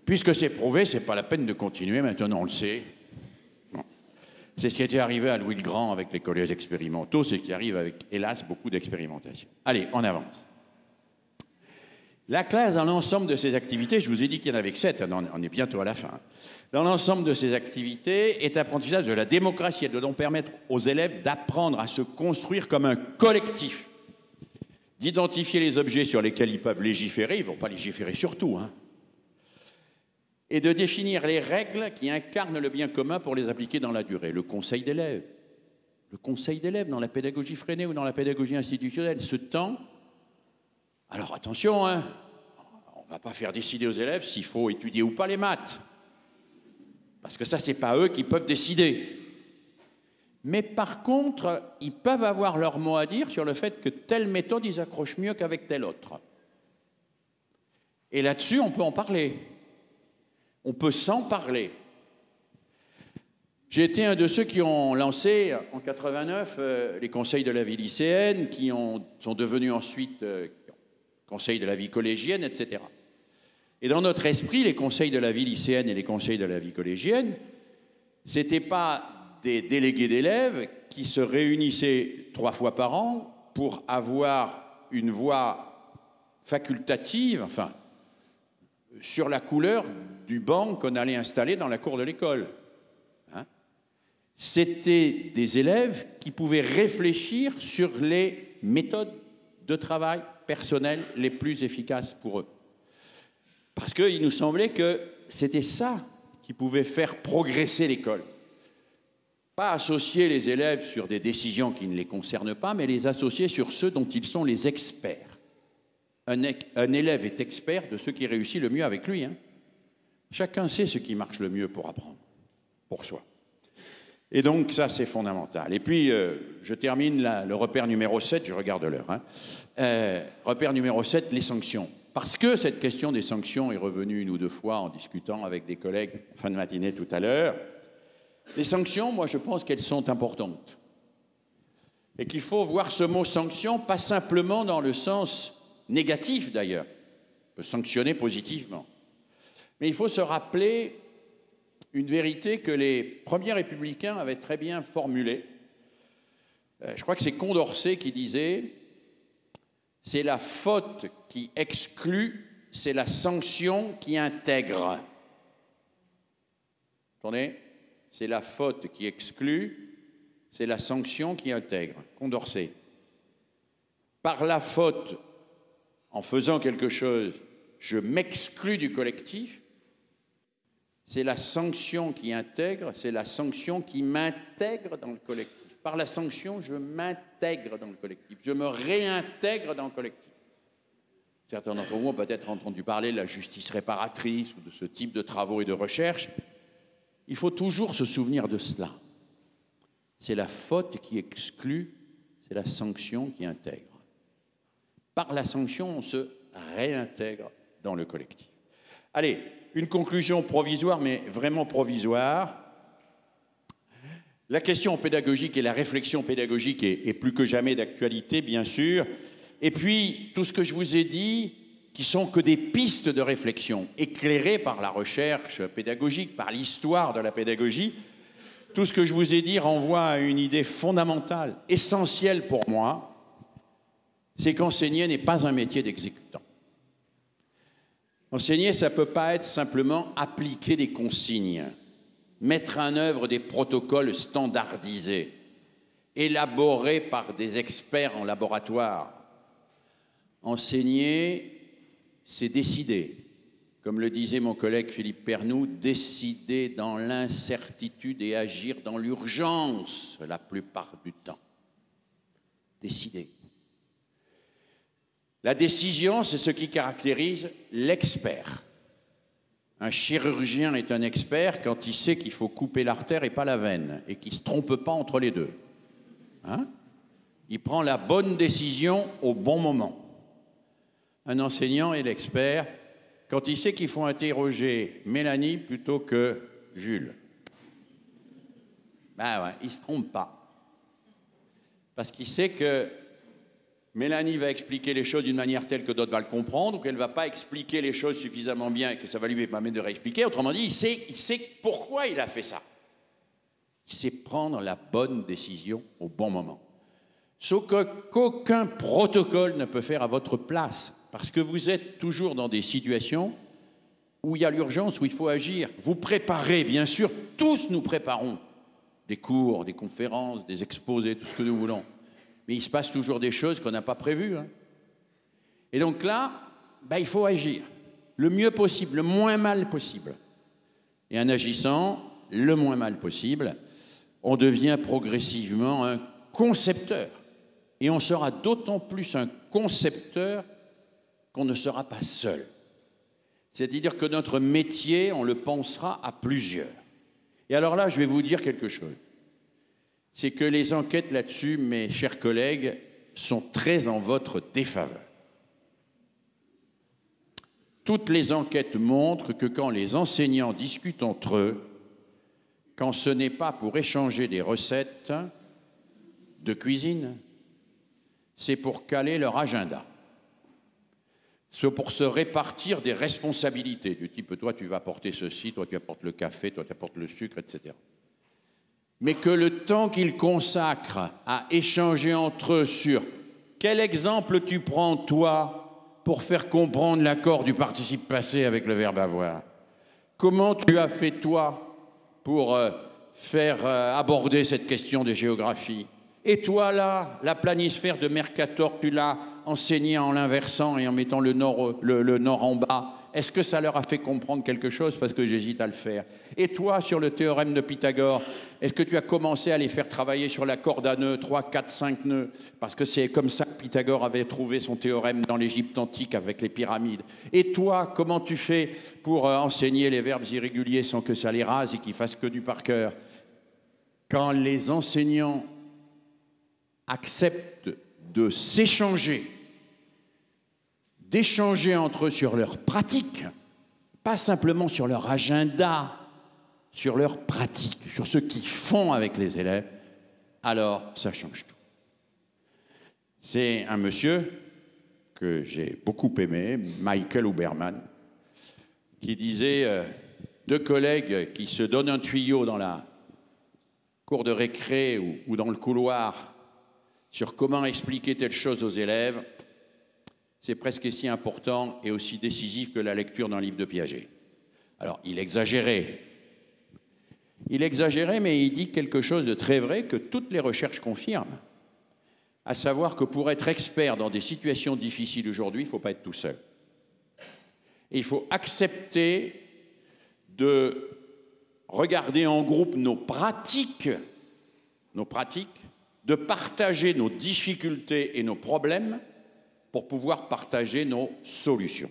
Puisque c'est prouvé, ce n'est pas la peine de continuer, maintenant on le sait. Bon. C'est ce qui était arrivé à Louis le Grand avec les collèges expérimentaux, c'est ce qui arrive avec, hélas, beaucoup d'expérimentation. Allez, on avance. La classe, dans l'ensemble de ses activités, je vous ai dit qu'il y en avait que 7, on est bientôt à la fin. Dans l'ensemble de ses activités, est apprentissage de la démocratie. Elle doit donc permettre aux élèves d'apprendre à se construire comme un collectif, d'identifier les objets sur lesquels ils peuvent légiférer, ils ne vont pas légiférer sur tout, hein, et de définir les règles qui incarnent le bien commun pour les appliquer dans la durée. Le conseil d'élèves. Le conseil d'élèves dans la pédagogie freinée ou dans la pédagogie institutionnelle, ce temps. Alors attention, hein, on ne va pas faire décider aux élèves s'il faut étudier ou pas les maths. Parce que ça, ce n'est pas eux qui peuvent décider. Mais par contre, ils peuvent avoir leur mot à dire sur le fait que telle méthode, ils accrochent mieux qu'avec telle autre. Et là-dessus, on peut en parler. On peut s'en parler. J'ai été un de ceux qui ont lancé en 89 les conseils de la vie lycéenne, qui sont devenus ensuite conseils de la vie collégienne, etc. Et dans notre esprit, les conseils de la vie lycéenne et les conseils de la vie collégienne, ce n'étaient pas des délégués d'élèves qui se réunissaient 3 fois par an pour avoir une voix facultative, enfin, sur la couleur du banc qu'on allait installer dans la cour de l'école. Hein? C'était des élèves qui pouvaient réfléchir sur les méthodes de travail personnelles les plus efficaces pour eux. Parce qu'il nous semblait que c'était ça qui pouvait faire progresser l'école. Pas associer les élèves sur des décisions qui ne les concernent pas, mais les associer sur ceux dont ils sont les experts. Un élève est expert de ce qui réussit le mieux avec lui. Hein. Chacun sait ce qui marche le mieux pour apprendre, pour soi. Et donc, ça, c'est fondamental. Et puis, je termine le repère numéro 7, je regarde l'heure. Hein. Repère numéro 7, les sanctions. Parce que cette question des sanctions est revenue 1 ou 2 fois en discutant avec des collègues en fin de matinée tout à l'heure. Les sanctions, moi, je pense qu'elles sont importantes. Et qu'il faut voir ce mot sanction, pas simplement dans le sens négatif d'ailleurs. On peut sanctionner positivement. Mais il faut se rappeler une vérité que les premiers républicains avaient très bien formulée. Je crois que c'est Condorcet qui disait « C'est la faute qui exclut, c'est la sanction qui intègre. » Attendez, c'est la faute qui exclut, c'est la sanction qui intègre. Condorcet. Par la faute, en faisant quelque chose, je m'exclus du collectif. C'est la sanction qui intègre, c'est la sanction qui m'intègre dans le collectif. Par la sanction, je m'intègre dans le collectif, je me réintègre dans le collectif. Certains d'entre vous ont peut-être entendu parler de la justice réparatrice ou de ce type de travaux et de recherche. Il faut toujours se souvenir de cela. C'est la faute qui exclut, c'est la sanction qui intègre. Par la sanction, on se réintègre dans le collectif. Allez, une conclusion provisoire, mais vraiment provisoire. La question pédagogique et la réflexion pédagogique est plus que jamais d'actualité, bien sûr. Et puis, tout ce que je vous ai dit, qui sont que des pistes de réflexion, éclairées par la recherche pédagogique, par l'histoire de la pédagogie, tout ce que je vous ai dit renvoie à une idée fondamentale, essentielle pour moi, c'est qu'enseigner n'est pas un métier d'exécutant. Enseigner, ça ne peut pas être simplement appliquer des consignes, mettre en œuvre des protocoles standardisés, élaborés par des experts en laboratoire. Enseigner, c'est décider. Comme le disait mon collègue Philippe Pernoud, décider dans l'incertitude et agir dans l'urgence la plupart du temps. Décider. La décision, c'est ce qui caractérise l'expert. Un chirurgien est un expert quand il sait qu'il faut couper l'artère et pas la veine, et qu'il ne se trompe pas entre les deux. Hein? Il prend la bonne décision au bon moment. Un enseignant est l'expert quand il sait qu'il faut interroger Mélanie plutôt que Jules. Ben ouais, il ne se trompe pas. Parce qu'il sait que Mélanie va expliquer les choses d'une manière telle que d'autres vont le comprendre, ou qu'elle ne va pas expliquer les choses suffisamment bien et que ça va lui permettre de réexpliquer. Autrement dit, il sait pourquoi il a fait ça. Il sait prendre la bonne décision au bon moment. Sauf qu'aucun protocole ne peut faire à votre place, parce que vous êtes toujours dans des situations où il y a l'urgence, où il faut agir. Vous préparez, bien sûr, tous nous préparons des cours, des conférences, des exposés, tout ce que nous voulons. Mais il se passe toujours des choses qu'on n'a pas prévues. Hein. Et donc là, il faut agir le mieux possible, le moins mal possible. Et en agissant le moins mal possible, on devient progressivement un concepteur. Et on sera d'autant plus un concepteur qu'on ne sera pas seul. C'est-à-dire que notre métier, on le pensera à plusieurs. Et alors là, je vais vous dire quelque chose. C'est que les enquêtes là-dessus, mes chers collègues, sont très en votre défaveur. Toutes les enquêtes montrent que quand les enseignants discutent entre eux, quand ce n'est pas pour échanger des recettes de cuisine, c'est pour caler leur agenda. C'est pour se répartir des responsabilités, du type, toi tu vas apporter ceci, toi tu apportes le café, toi tu apportes le sucre, etc. Mais que le temps qu'ils consacrent à échanger entre eux sur quel exemple tu prends, toi, pour faire comprendre l'accord du participe passé avec le verbe avoir. Comment tu as fait, toi, pour faire aborder cette question de géographie. Et toi, là, la planisphère de Mercator, tu l'as enseignée en l'inversant et en mettant le nord en bas. Est-ce que ça leur a fait comprendre quelque chose? Parce que j'hésite à le faire. Et toi, sur le théorème de Pythagore, est-ce que tu as commencé à les faire travailler sur la corde à nœuds, 3, 4, 5 nœuds? Parce que c'est comme ça que Pythagore avait trouvé son théorème dans l'Égypte antique avec les pyramides. Et toi, comment tu fais pour enseigner les verbes irréguliers sans que ça les rase et qu'ils fassent que du par cœur? Quand les enseignants acceptent de s'échanger, d'échanger entre eux sur leurs pratiques, pas simplement sur leur agenda, sur leurs pratiques, sur ce qu'ils font avec les élèves, alors ça change tout. C'est un monsieur que j'ai beaucoup aimé, Michael Huberman, qui disait deux collègues qui se donnent un tuyau dans la cour de récré ou dans le couloir sur comment expliquer telle chose aux élèves, c'est presque aussi important et aussi décisif que la lecture d'un livre de Piaget. Alors, il exagérait Il exagérait, mais il dit quelque chose de très vrai que toutes les recherches confirment, à savoir que pour être expert dans des situations difficiles aujourd'hui, il ne faut pas être tout seul. Et il faut accepter de regarder en groupe nos pratiques, de partager nos difficultés et nos problèmes pour pouvoir partager nos solutions.